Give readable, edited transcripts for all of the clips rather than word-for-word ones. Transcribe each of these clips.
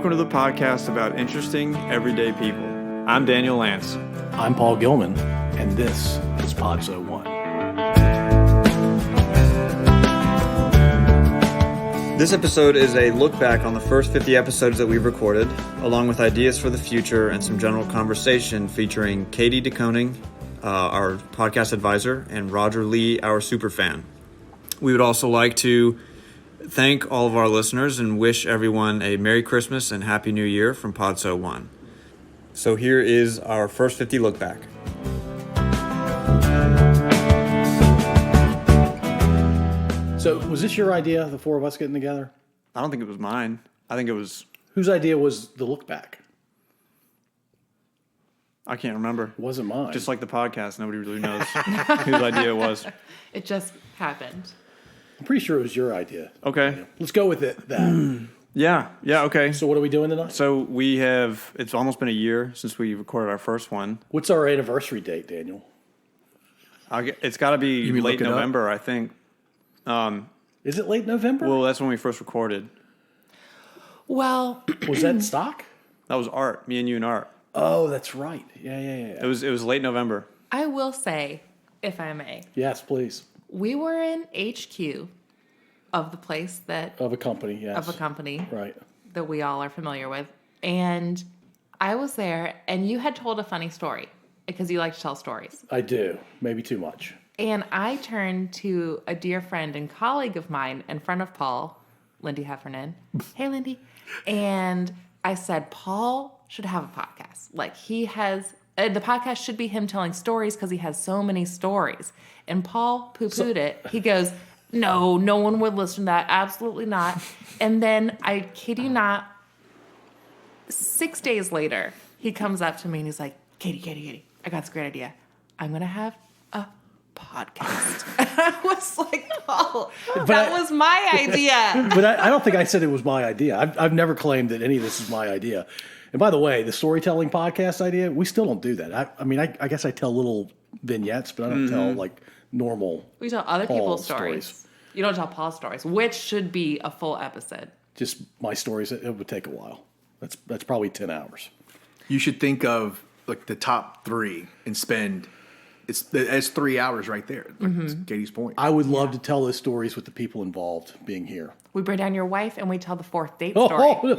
welcome to the podcast about interesting, everyday people. I'm Daniel Lance. I'm Paul Gilman, and this is Pod 01. This episode is a look back on the first 50 episodes that we've recorded, along with ideas for the future and some general conversation featuring Katy Koning, our podcast advisor, and Roger Lee, our superfan. We would also like to thank all of our listeners and wish everyone a Merry Christmas and Happy New Year from Pod 01. So here is our first 50 look back. So, was this your idea, the four of us getting together? I don't think it was mine. I think it was... Whose idea was the look back? I can't remember. It wasn't mine. Just like the podcast, nobody really knows whose idea it was. It just happened. I'm pretty sure it was your idea. Okay. Let's go with it. That. Yeah, okay. So, what are we doing tonight? So it's almost been a year since we recorded our first one. What's our anniversary date, Daniel? It's got to be late November, I think. Is it late November? Well, that's when we first recorded. Well, was that stock? That was Art, me and you and Art. Oh, that's right. Yeah. It was late November. I will say, if I may. Yes, please. We were in HQ of the place that... Of a company, yes. Of a company. Right. That we all are familiar with. And I was there, and you had told a funny story, because you like to tell stories. I do. Maybe too much. And I turned to a dear friend and colleague of mine in front of Paul, Lindy Heffernan. Hey, Lindy. And I said, Paul should have a podcast. Like, he has... the podcast should be him telling stories because he has so many stories. And Paul poo-pooed it. He goes, no one would listen to that. Absolutely not. And then, I kid you not, 6 days later, he comes up to me and he's like, Katy, I got this great idea. I'm going to have a podcast. I was like, Paul, that was my idea. But I don't think I said it was my idea. I've never claimed that any of this is my idea. And by the way, the storytelling podcast idea, we still don't do that. I guess I tell little vignettes, but I don't tell like normal. We tell other people's stories. You don't tell Paul's stories, which should be a full episode. Just my stories. It would take a while. That's probably 10 hours. You should think of like the top three and spend. It's 3 hours right there. That's Katie's point. I would love to tell those stories with the people involved being here. We bring down your wife and we tell the fourth date story.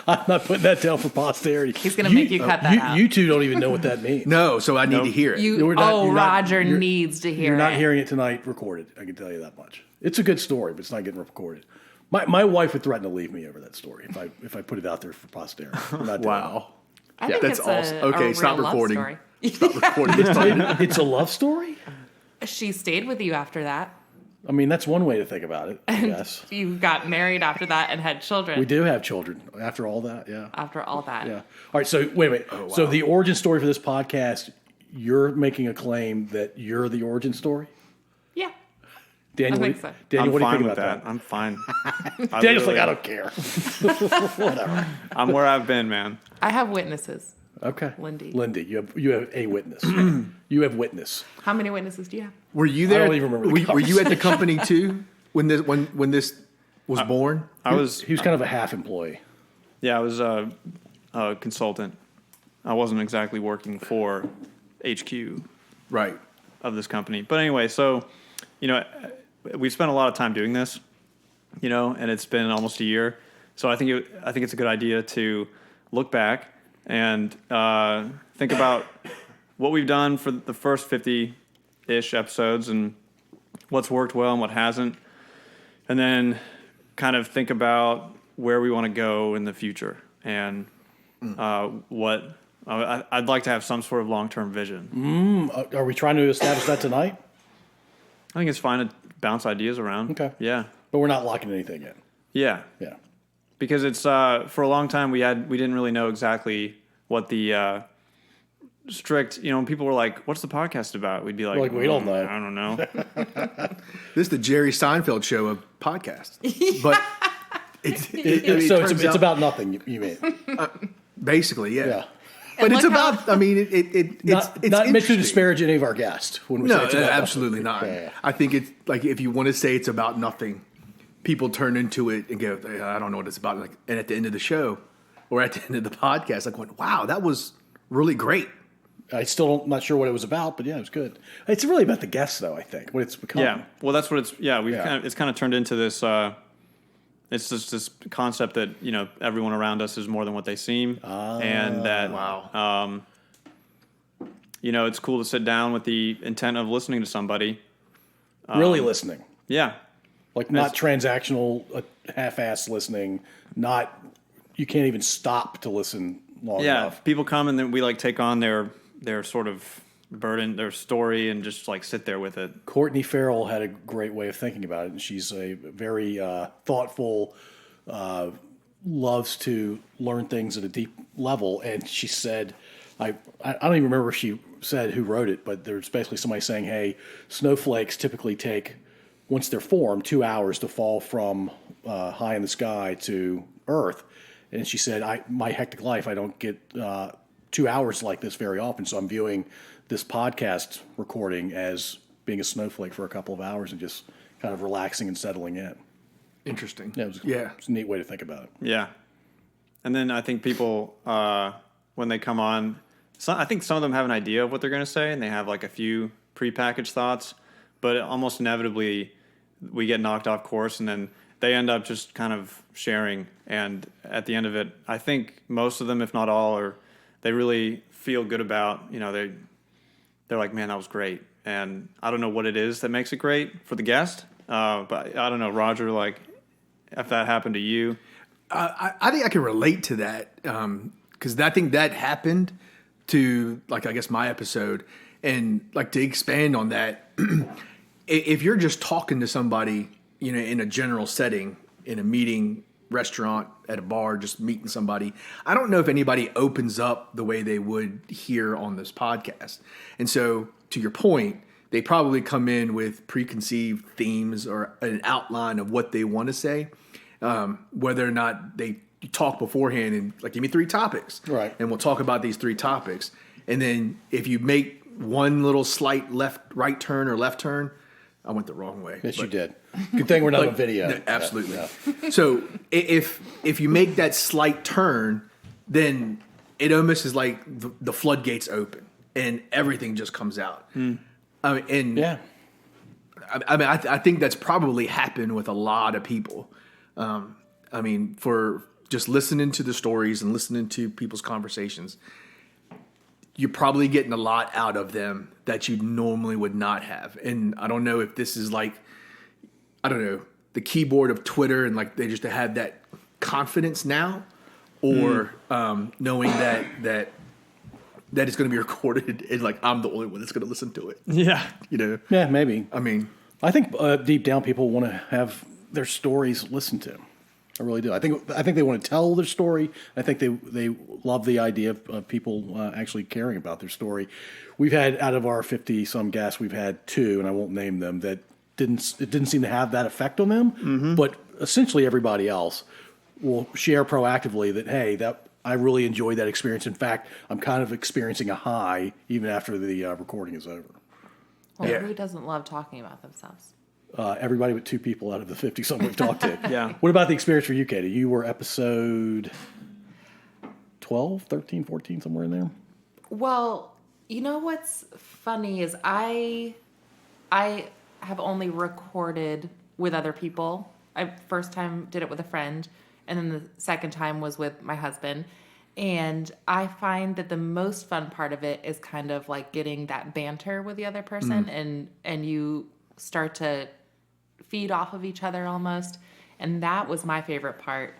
I'm not putting that down for posterity. He's going to make you cut that out. You two don't even know what that means. No, so I need to hear it. Roger needs to hear it. You're not hearing it tonight recorded. I can tell you that much. It's a good story, but it's not getting recorded. My wife would threaten to leave me over that story if I put it out there for posterity. Wow. I think that's it's awesome. Okay, stop recording. Story. Stop recording. It's a love story? She stayed with you after that. I mean, that's one way to think about it, I guess. You got married after that and had children. We do have children after all that, yeah. After all that. Yeah. All right, so wait a minute. Oh, wow. So the origin story for this podcast, you're making a claim that you're the origin story? Yeah. Daniel, I think so. Daniel, what do you think about that? I'm fine. Daniel's like, I don't care. Whatever. I'm where I've been, man. I have witnesses. Okay. Lindy, you have a witness. You have witness. How many witnesses do you have? Were you there? I don't even remember. Were you at the company too when this was born? He was kind of a half employee. Yeah, I was a consultant. I wasn't exactly working for HQ, right, of this company. But anyway, so we spent a lot of time doing this, and it's been almost a year. So I think it's a good idea to look back and think about what we've done for the first 50-ish episodes and what's worked well and what hasn't, and then kind of think about where we want to go in the future and what I'd like to have some sort of long-term vision. Are we trying to establish that tonight? I think it's fine to bounce ideas around. Okay. Yeah. But we're not locking anything in. Yeah. Yeah. Because it's for a long time we didn't really know exactly what the strict, when people were like, "What's the podcast about?" We'd be like, we don't know. I don't know. This is the Jerry Seinfeld show of podcasts, but it's about nothing. You mean basically, yeah. Yeah. But it's about. I meant to disparage any of our guests. When we say it's about absolutely nothing. not. Yeah. I think it's like if you want to say it's about nothing, people turn into it and go, "I don't know what it's about." Like, and at the end of the show, or at the end of the podcast, like, went, wow, that was really great. I still not sure what it was about, but yeah, it was good. It's really about the guests, though. I think what it's become. Yeah, well, that's what it's. Yeah, Yeah. it's kind of turned into this. It's just this concept that everyone around us is more than what they seem, and that Wow. it's cool to sit down with the intent of listening to somebody. Really listening, Yeah, like not transactional, half-ass listening. Not you can't even stop to listen long yeah. enough. People come and then we take on their sort of burden, their story, and just sit there with it. Courtney Farrell had a great way of thinking about it, and she's a very thoughtful, loves to learn things at a deep level. And she said, I don't even remember if she said who wrote it, but there's basically somebody saying, hey, snowflakes typically take, once they're formed, 2 hours to fall from high in the sky to Earth. And she said, my hectic life, I don't get 2 hours like this very often, so I'm viewing this podcast recording as being a snowflake for a couple of hours and just kind of relaxing and settling in. Interesting. Yeah, it's a neat way to think about it. Yeah, and then I think people when they come on, I think some of them have an idea of what they're going to say, and they have a few prepackaged thoughts, but almost inevitably we get knocked off course, and then they end up just kind of sharing. And at the end of it, I think most of them, if not all, they really feel good about, they're like, man, that was great. And I don't know what it is that makes it great for the guest, but I don't know, Roger, if that happened to you. I think I can relate to that because I think that happened to, I guess, my episode. And, to expand on that, if you're just talking to somebody, in a general setting, in a meeting, restaurant, at a bar, just meeting somebody, I don't know if anybody opens up the way they would here on this podcast. And so, to your point, they probably come in with preconceived themes or an outline of what they want to say, whether or not they talk beforehand and give me 3 topics. Right. And we'll talk about these 3 topics. And then if you make one little slight right turn or left turn, I went the wrong way. Yes, you did. Good thing we're not on video. No, absolutely. Yeah. So if you make that slight turn, then it almost is like the floodgates open and everything just comes out. I think that's probably happened with a lot of people. For just listening to the stories and listening to people's conversations, you're probably getting a lot out of them that you normally would not have. And I don't know if this is the keyboard of Twitter and they just have that confidence now, or knowing that it's going to be recorded and I'm the only one that's going to listen to it. Yeah. Yeah, maybe. I I think deep down people want to have their stories listened to. I really do. I think they want to tell their story. I think they love the idea of people actually caring about their story. We've had, out of our 50-some guests, we've had 2, and I won't name them, that didn't seem to have that effect on them. Mm-hmm. But essentially everybody else will share proactively that, hey, that I really enjoyed that experience. In fact, I'm kind of experiencing a high even after the recording is over. Well, who doesn't love talking about themselves? Everybody but 2 people out of the 50-some we've talked to. Yeah. What about the experience for you, Katy? You were episode 12, 13, 14, somewhere in there? Well, what's funny is I have only recorded with other people. I first time did it with a friend, and then the second time was with my husband. And I find that the most fun part of it is kind of getting that banter with the other person, and you start to feed off of each other almost. And that was my favorite part.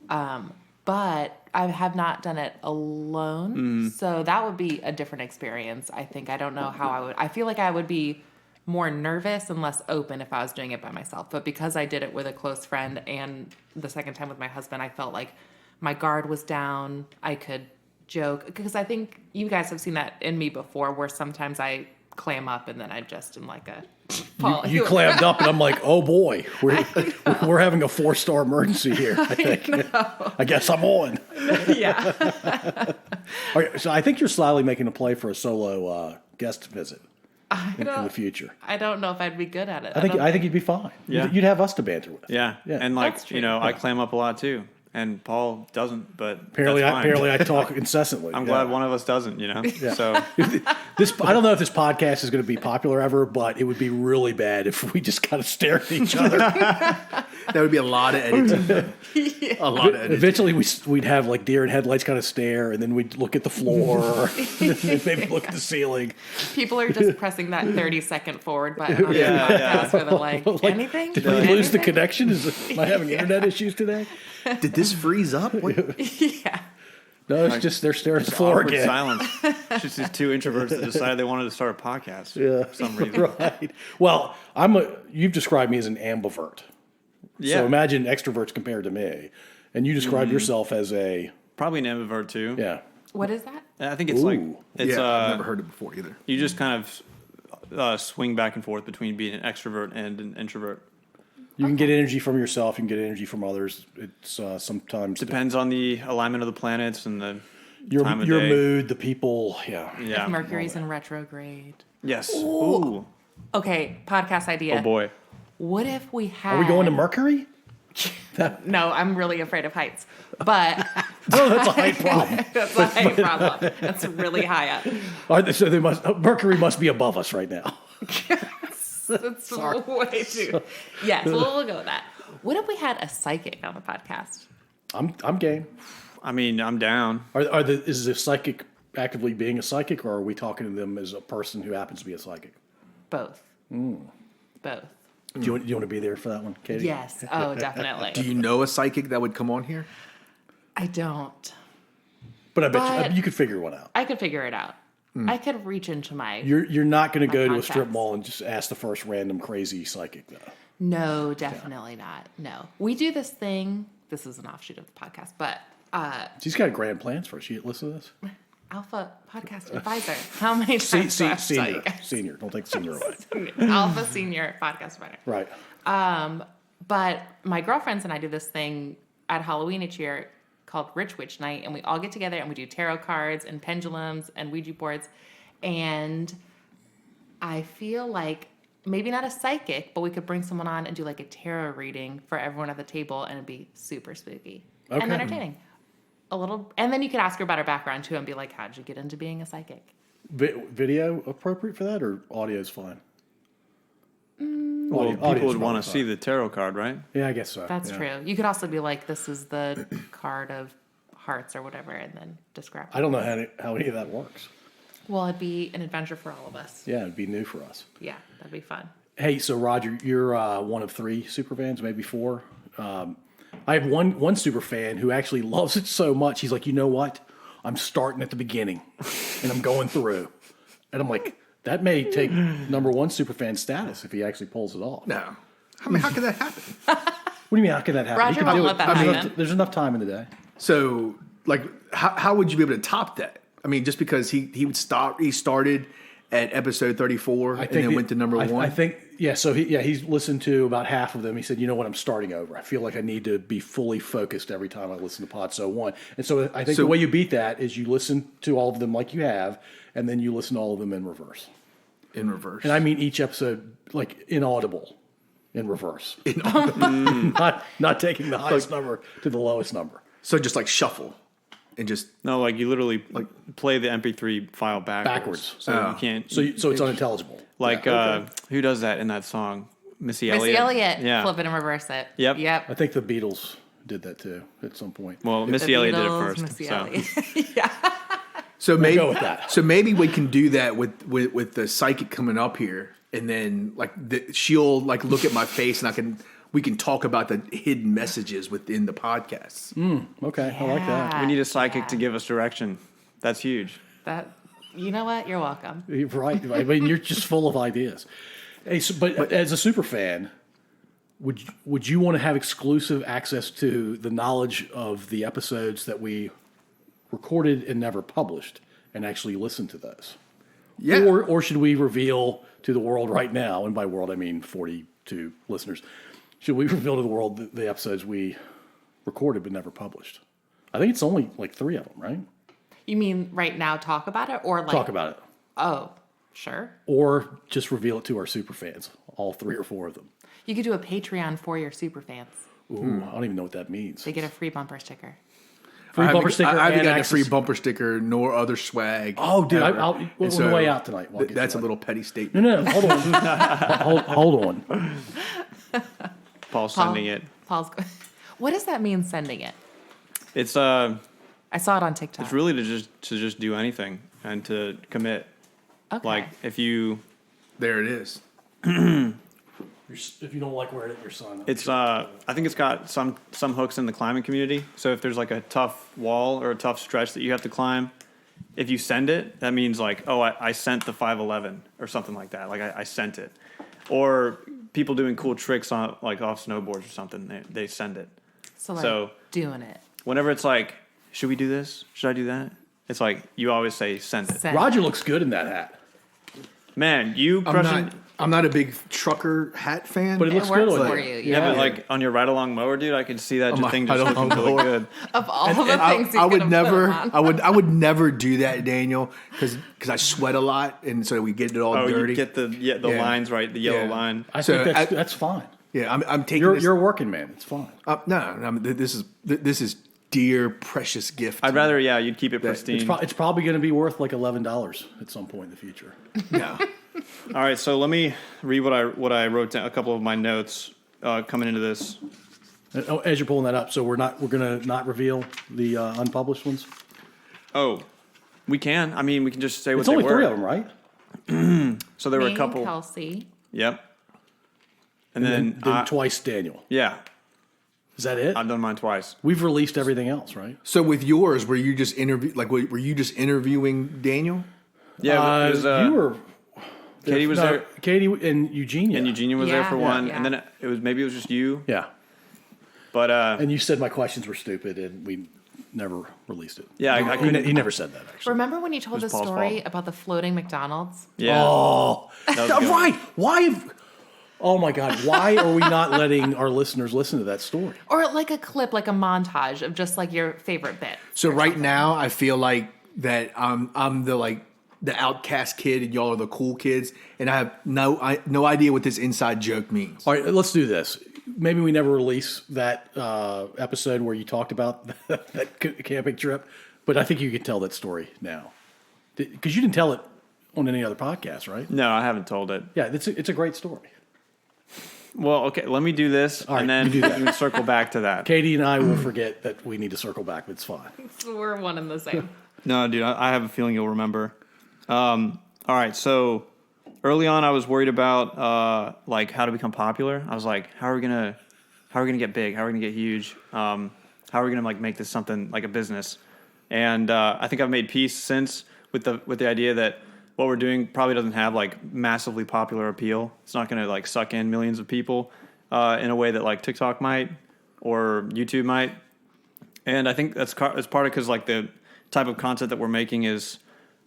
But I have not done it alone. So that would be a different experience. I think. I don't know how I feel like I would be more nervous and less open if I was doing it by myself. But because I did it with a close friend and the second time with my husband, I felt like my guard was down. I could joke. Because I think you guys have seen that in me before, where sometimes I clam up and then I just am like a... You clammed up and I'm like, oh boy, we're having a 4-star emergency here. I think. I guess I'm on. Yeah. All right, so I think you're slyly making a play for a solo guest visit in the future. I don't know if I'd be good at it. I think you'd be fine. Yeah. You'd have us to banter with. Yeah. Yeah. And That's true. I clam up a lot too. and Paul doesn't. But Apparently, that's fine. apparently I talk incessantly. I'm glad one of us doesn't. You know, so I don't know if this podcast is going to be popular ever, but it would be really bad if we just kind of stare at each other. That would be a lot of editing. A lot of editing. Eventually, we'd have like deer in headlights kind of stare, and then we'd look at the floor, and then maybe look at the ceiling. People are just pressing that 30-second forward button on the podcast where they're like, anything? Did we lose the connection? Am I having internet issues today? Did this freeze up? What? Yeah. No, it's just they're staring at the floor awkward again. silence. It's just these two introverts that decided they wanted to start a podcast for some reason. Right. Well, you've described me as an ambivert. Yeah, So imagine extroverts compared to me, and you describe yourself as a probably an ambivert too. yeah. What is that? I think it's like Ooh. it's Yeah, I've never heard it before either. you just kind of swing back and forth between being an extrovert and an introvert. You can get energy from yourself. You can get energy from others. It's sometimes Depends on the alignment of the planets and the your time of your day. mood, the people. Yeah. Yeah. If Mercury's in retrograde. Yes. Ooh. Okay, podcast idea. Oh boy. What if we had... Are we going to Mercury? No, I'm really afraid of heights. But No, that's a height problem. that's a height problem. That's really high up. So Mercury must be above us right now. That's way too... Yes, we'll go with that. What if we had a psychic on the podcast? I'm game. I mean, I'm down. Is the psychic actively being a psychic, or are we talking to them as a person who happens to be a psychic? Both. Both. Do you want to be there for that one, Katy? Yes. Oh, definitely. Do you know a psychic that would come on here? I don't. But I bet But- you could figure one out. I could figure it out. I could reach into my... You're not going to go to a strip contacts. mall and just ask the first random crazy psychic, though. No, definitely not. No. We do this thing. This is an offshoot of the podcast, but She's got grand plans for us. You listen to this? Alpha Podcast Advisor. How many times do I have to tell you Senior. guys? Senior. Don't take senior away. Alpha Senior Podcast Advisor. Right. But my girlfriends and I do this thing at Halloween each year called Rich Witch Night, and we all get together and we do tarot cards and pendulums and Ouija boards. And I feel like maybe not a psychic, but we could bring someone on and do like a tarot reading for everyone at the table, and it'd be super spooky and Okay. entertaining. A little, and then you could ask her about her background too, and be like, "How'd you get into being a psychic?" Video appropriate for that, or audio's fine? Well, Audio's people would probably want to fine. see the tarot card, right? Yeah, I guess so. That's yeah. true. You could also be like, "This is the card of hearts" or whatever, and then describe it. I don't know how any of that works. Well, it'd be an adventure for all of us. Yeah, it'd be new for us. Yeah, that'd be fun. Hey, so Roger, you're one of 3 super fans, maybe 4. I have one super fan who actually loves it so much. He's like, you know what? I'm starting at the beginning, and I'm going through. And I'm like, that may take number 1 super fan status if he actually pulls it off. No. I mean, how could that happen? What do you mean? How can that happen? Roger He can won't do let it. that happen. There's enough time in the day. So, like, how would you be able to top that? I mean, just because he started at episode 34 and then went to number 1? I think, yeah, so he's listened to about half of them. He said, you know what, I'm starting over. I feel like I need to be fully focused every time I listen to Pod So 1. And so I think the way you beat that is you listen to all of them like you have, and then you listen to all of them in reverse. In reverse. And I mean each episode, like, inaudible in reverse. Not taking the highest number to the lowest number. So just like shuffle and just No, like you literally play the MP3 file backwards. So you can't. So it's unintelligible. like who does that in that song? Missy Missy Elliott. Elliott, Yeah. flip it and reverse it. Yep. I think the Beatles did that too at some point. Well, The Missy Elliott did it Beatles, first. Missy So Elliott. so maybe go with that. So maybe we can do that with the psychic coming up here, and then like she'll like look at my face, and we can talk about the hidden messages within the podcasts. Okay, I like that. we need a psychic to give us direction. That's huge. That, you know what? You're welcome. You're right. I mean, you're just full of ideas. Hey, but as a super fan, would you want to have exclusive access to the knowledge of the episodes that we recorded and never published, and actually listen to those? Yeah. Or should we reveal to the world right now, and by world I mean 42 listeners, should we reveal to the world the episodes we recorded but never published? I think it's only like 3 of them, right? You mean right now talk about it, or like Talk about it. Oh, sure. Or just reveal it to our super fans, all 3 or 4 of them. You could do a Patreon for your super fans. Ooh, I don't even know what that means. They get a free bumper sticker. Free bumper sticker. I haven't and gotten a access- free bumper sticker nor other swag. Oh, dude, ever. on the way out tonight. We'll get That's to a that. little petty statement. No, hold on. hold on. Paul's sending it. Paul's. What does that mean? Sending it. It's I saw it on TikTok. it's really to just do anything and to commit. okay. Like if you, There it is. If you don't like wearing it, your son. it's I think it's got some hooks in the climbing community. So if there's like a tough wall or a tough stretch that you have to climb, if you send it, that means like, oh, I sent the 511 or something like that. Like I sent it. Or people doing cool tricks on like off snowboards or something, they send it. so doing it. Whenever it's like, should we do this? Should I do that? It's like you always say send it. Send. Roger looks good in that hat, Man, you crushing. I'm not a big trucker hat fan. but it It looks good works on for you. you. Yeah, Yeah. but like on your ride along mower, dude, I can see that my thing just ride-along looking really mower. good. Of all the things I you could would have never, put on. I would never do that, Daniel, because I sweat a lot, and so we get it all Oh, dirty. you get the Yeah. lines right, the yellow Yeah. line. I So think that's fine. yeah, I'm taking You're this. a working man. It's fine. No, this is dear precious gift. I'd rather, you'd keep it pristine. It's probably going to be worth like $11 at some point in the future. no. All right, so let me read what I wrote down. A couple of my notes coming into this. As you're pulling that up, so we're going to not reveal the unpublished ones. Oh, we can. I mean, we can just say what It's they only were. 3 of them, right? So there were Me, a couple. Kelsey. Yep. And then, Then twice Daniel. yeah, Is that it? I've done mine twice. We've released everything else, right? So with yours, were you just interviewing Daniel? Yeah, it was, you were. Katy was there, Katy and Eugenia. and Eugenia was there Yeah, for one, yeah. and then it was just you. Yeah. But And you said my questions were stupid, and we never released it. Yeah, I couldn't. He never said that, actually. Remember when you told the was Paul's story fault. about the floating McDonald's? Yeah. Oh, That was a good one. right. Oh my God! Why are we not letting our listeners listen to that story? Or like a clip, like a montage of just like your favorite bit. So right now, I feel like that I'm the outcast kid, and y'all are the cool kids, and I have no idea what this inside joke means. All right, let's do this. Maybe we never release that episode where you talked about that camping trip, but I think you can tell that story now because you didn't tell it on any other podcast, right? No, I haven't told it. Yeah, it's a great story. Well, okay, let me do this, right, and then you do that. you can circle back to that. Katie and I will forget that we need to circle back, but it's fine. So we're one and the same. No, dude, I have a feeling you'll remember. All right, so early on, I was worried about like how to become popular. I was like, how are we gonna get big? How are we gonna get huge? How are we gonna like make this something like a business? And I think I've made peace since with the idea that what we're doing probably doesn't have like massively popular appeal. It's not gonna like suck in millions of people in a way that like TikTok might or YouTube might. And I think that's part of because like the type of content that we're making is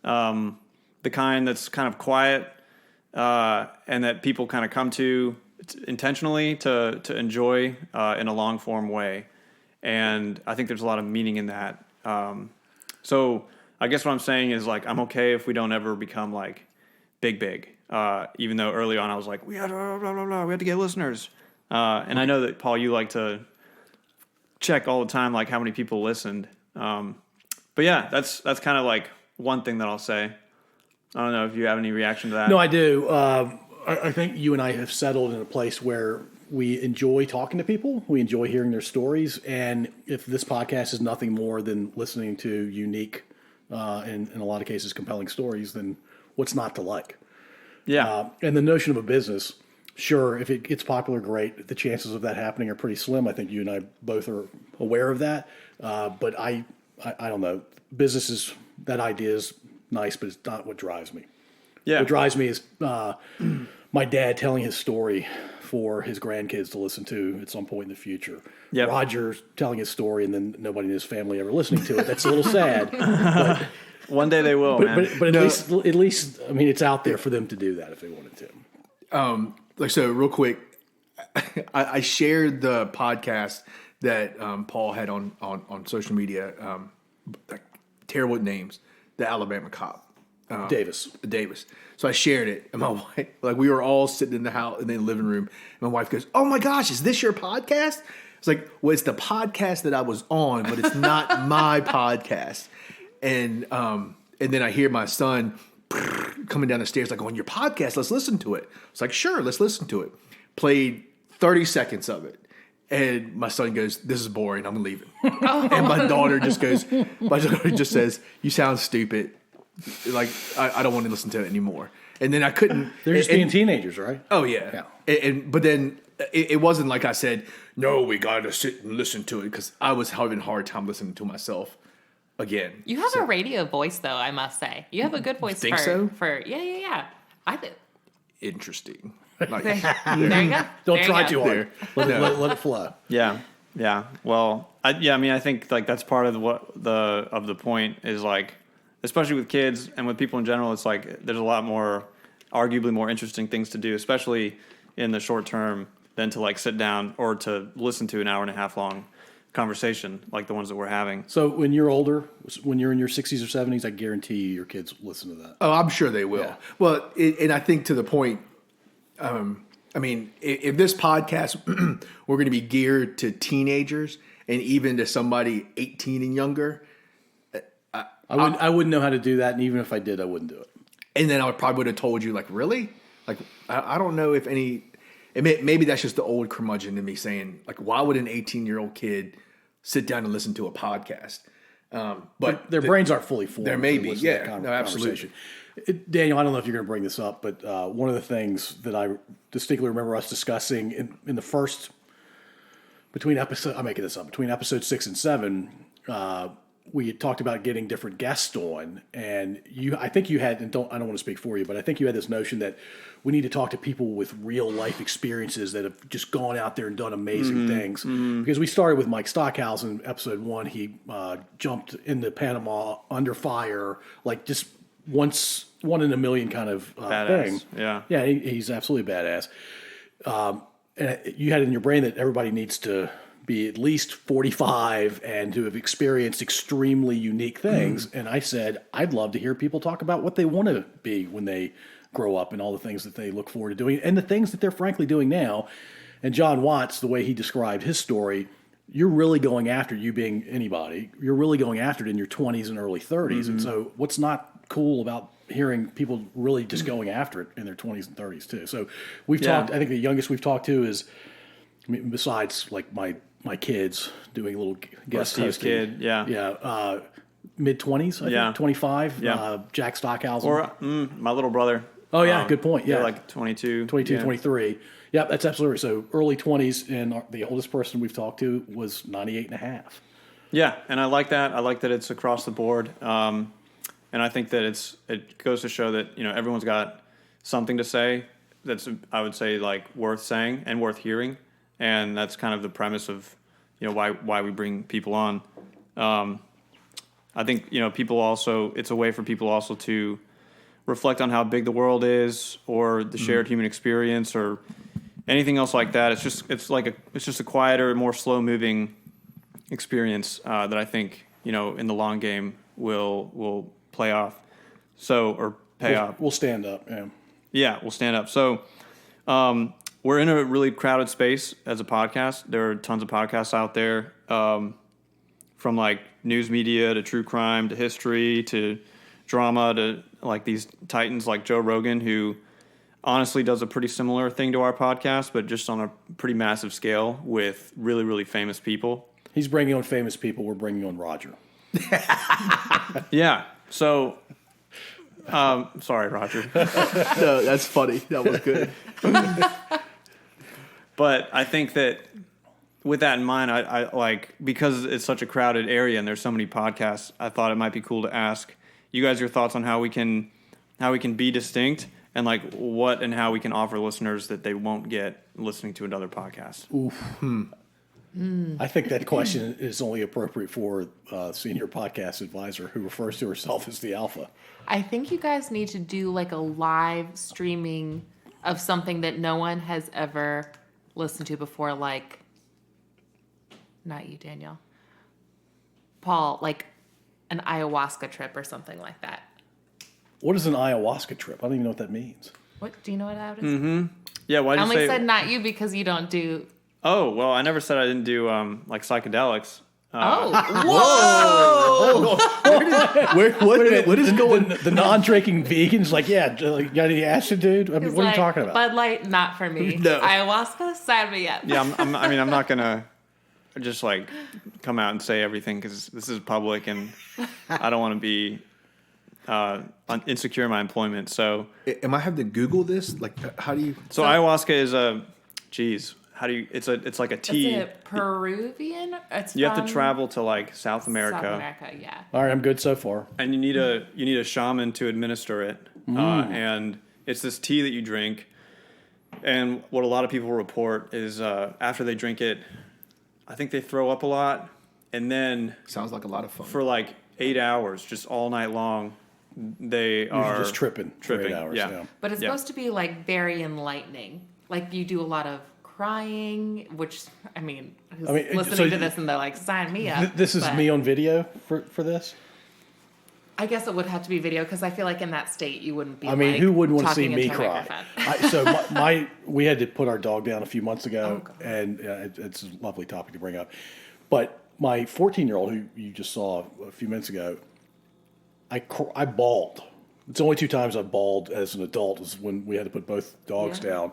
the kind that's kind of quiet and that people kind of come to intentionally to enjoy in a long form way. And I think there's a lot of meaning in that. So I guess what I'm saying is like I'm okay if we don't ever become like big. Even though early on I was like we had to get listeners. And I know that Paul, you like to check all the time like how many people listened. But yeah, that's kind of like one thing that I'll say. I don't know if you have any reaction to that. No, I do. I think you and I have settled in a place where we enjoy talking to people. We enjoy hearing their stories. And if this podcast is nothing more than listening to unique and in a lot of cases compelling stories, then what's not to like? Yeah. And the notion of a business, sure, if it gets popular, great. The chances of that happening are pretty slim. I think you and I both are aware of that. But I don't know. Business is, that idea is nice, but it's not what drives me. Yeah. What drives me is my dad telling his story for his grandkids to listen to at some point in the future. Yep. Roger telling his story and then nobody in his family ever listening to it. That's a little sad. But, One day they will, man. but at least, I mean, it's out there for them to do that if they wanted to. So real quick, I shared the podcast that Paul had on social media. Terrible names, the Alabama cop. Davis. Davis. So I shared it, and my wife, like we were all sitting in the house in the living room, and my wife goes, "Oh my gosh, is this your podcast?" It's like, well, it's the podcast that I was on, but it's not my podcast. And then I hear my son coming down the stairs, like, "On your podcast, let's listen to it." It's like, "Sure, let's listen to it." Played 30 seconds of it. And my son goes, "This is boring. I'm leaving." And my daughter just says, "You sound stupid. Like, I don't want to listen to it anymore." And then I couldn't. They're just being teenagers, right? Oh, yeah. But then it wasn't like I said, "No, we got to sit and listen to it," because I was having a hard time listening to myself again. You have a radio voice, though, I must say. You have a good voice yeah. I think. Interesting. Like, There you go. Don't There try you too go. hard. Let it flow. Yeah. Well, I think like that's part of the point is like, especially with kids and with people in general, it's like there's a lot more, arguably more interesting things to do, especially in the short term, than to like sit down or to listen to an hour and a half long conversation like the ones that we're having. So when you're older, when you're in your 60s or 70s, I guarantee you your kids listen to that. oh, I'm sure they will. Yeah. Well, and I think to the point, I mean, if this podcast we're going to be geared to teenagers and even to somebody 18 and younger, I wouldn't know how to do that, and even if I did, I wouldn't do it. and then I probably would have told you, like, really? Like, I don't know if any. Maybe that's just the old curmudgeon in me saying, like, why would an 18-year-old kid sit down and listen to a podcast? But Their brains aren't fully formed. there may to be, listen to that yeah, no, absolutely. conversation. Daniel, I don't know if you're going to bring this up, but one of the things that I distinctly remember us discussing in the first, between episode 6 and 7, we had talked about getting different guests on, and I think you had, and I don't want to speak for you, but I think you had this notion that we need to talk to people with real life experiences that have just gone out there and done amazing things. Because we started with Mike Stockhouse in episode 1. He jumped into Panama under fire, like just one in a million kind of thing. Yeah, he's absolutely badass. And you had it in your brain that everybody needs to be at least 45 and to have experienced extremely unique things. And I said, I'd love to hear people talk about what they want to be when they grow up and all the things that they look forward to doing and the things that they're frankly doing now. And John Watts, the way he described his story, you're really going after, you being anybody, you're really going after it in your 20s and early 30s. And so what's not cool about hearing people really just going after it in their 20s and 30s too? So we've talked, I think the youngest we've talked to is, I mean, besides like my kids doing a little guest Steve's hosting. kid, Mid-20s, I think, 25. Yeah. Jack Stockhausen. or my little brother. Oh, yeah, good point. Yeah, They're like 22. 22, yeah. 23. Yeah, that's absolutely right. So early 20s, and the oldest person we've talked to was 98 and a half. Yeah, and I like that. I like that it's across the board. And I think that it goes to show that, everyone's got something to say that's, I would say, like worth saying and worth hearing. And that's kind of the premise of, why we bring people on. I think, people also, it's a way for people also to reflect on how big the world is or the shared human experience or anything else like that. It's just a quieter, more slow moving experience that I think, in the long game will play off. Or pay off. We'll stand up, yeah. Yeah, we'll stand up. So we're in a really crowded space as a podcast. There are tons of podcasts out there, from like news media to true crime to history to drama to like these titans like Joe Rogan, who honestly does a pretty similar thing to our podcast, but just on a pretty massive scale with really, really famous people. He's bringing on famous people. We're bringing on Roger. Yeah. So, sorry, Roger. No, that's funny. That was good. But I think that with that in mind, I like, because it's such a crowded area and there's so many podcasts, I thought it might be cool to ask you guys your thoughts on how we can be distinct and like what and how we can offer listeners that they won't get listening to another podcast. I think that question is only appropriate for a senior podcast advisor who refers to herself as the alpha. I think you guys need to do like a live streaming of something that no one has ever listened to before, like, not you, Daniel. Paul, like an ayahuasca trip or something like that. What is an ayahuasca trip? I don't even know what that means. What do you know what that is? Yeah, why'd I you only say? said not you because you don't do. Oh, well, I never said I didn't do like psychedelics. Oh, What is going? The non-drinking vegans like, yeah, like, got any acid, dude? I mean, what are you talking about? Bud Light, not for me. No. Ayahuasca, sign me up. Yeah, I mean, I'm not gonna just like come out and say everything because this is public, and I don't want to be insecure in my employment. So, Am I have to Google this? Like, how do you? so ayahuasca is how do you? It's like a tea. Is it Peruvian? It's You have to from travel to like South America, South America, yeah. All right, I'm good so far. and you need a shaman to administer it, and it's this tea that you drink. And what a lot of people report is after they drink it, I think they throw up a lot, and then Sounds like a lot of fun. for like 8 hours, just all night long, they You're are just tripping for 8 tripping, hours. yeah. But it's Yeah. supposed to be like very enlightening. Like you do a lot of crying, which I mean, who's listening so to this and they're like, sign me up. This is But me on video for this? I guess it would have to be video because I feel like in that state you wouldn't be. I mean, like, who wouldn't want to see talking me into a cry? microphone. So we had to put our dog down a few months ago, God. and it's a lovely topic to bring up. But my 14-year-old, who you just saw a few minutes ago, I bawled. It's only 2 times I've bawled as an adult is when we had to put both dogs Yeah. down.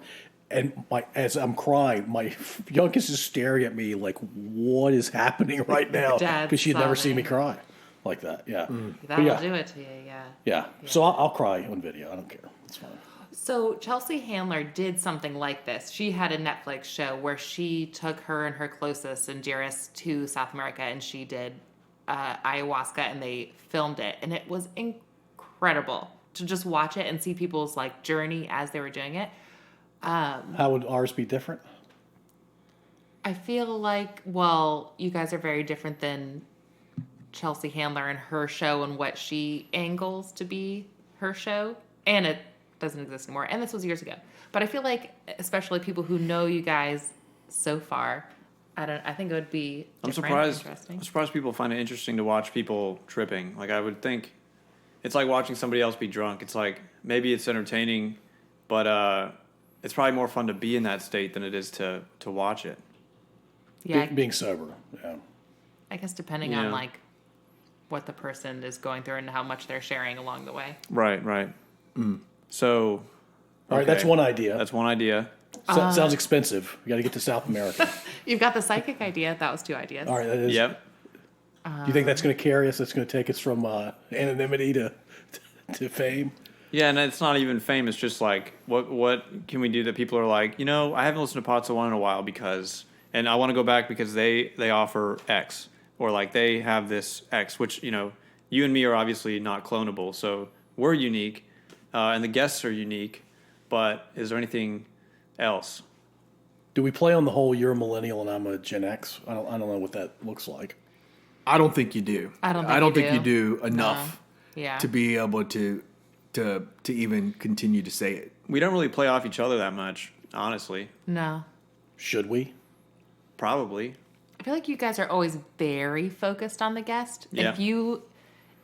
And as I'm crying, my youngest is staring at me like, "What is happening right now?" Dad's Because she'd never seen me sobbing. cry like that. Yeah, But That'll yeah, do it to you, yeah. yeah. So I'll cry on video. I don't care. It's fine. So Chelsea Handler did something like this. She had a Netflix show where she took her and her closest and dearest to South America, and she did ayahuasca, and they filmed it, and it was incredible to just watch it and see people's like journey as they were doing it. How would ours be different? I feel like, well, you guys are very different than Chelsea Handler and her show and what she angles to be her show, and it doesn't exist anymore. And this was years ago, but I feel like, especially people who know you guys so far, I think it would be. I'm surprised. surprised people find it interesting to watch people tripping. Like I would think, it's like watching somebody else be drunk. It's like maybe it's entertaining, but it's probably more fun to be in that state than it is to watch it. Yeah, Being sober. Yeah. I guess depending Yeah. on like what the person is going through and how much they're sharing along the way. Right. So, All right, that's okay. one idea. That's one idea. Sounds expensive. You got to get to South America. You've got the psychic idea. That was 2 ideas. All right, that is. Yep. Do you think that's going to carry us? That's going to take us from anonymity to fame? Yeah, and it's not even fame. It's just like, what can we do that people are like, I haven't listened to Pots of One in a while because, and I want to go back because they offer X, or like they have this X, which, you and me are obviously not clonable, so we're unique, and the guests are unique, but is there anything else? Do we play on the whole you're a millennial and I'm a Gen X? I don't know what that looks like. I don't think you do. I don't think think you you do enough Yeah. to be able to even continue to say it. We don't really play off each other that much, honestly. No. Should we? Probably. I feel like you guys are always very focused on the guest. Yeah. If you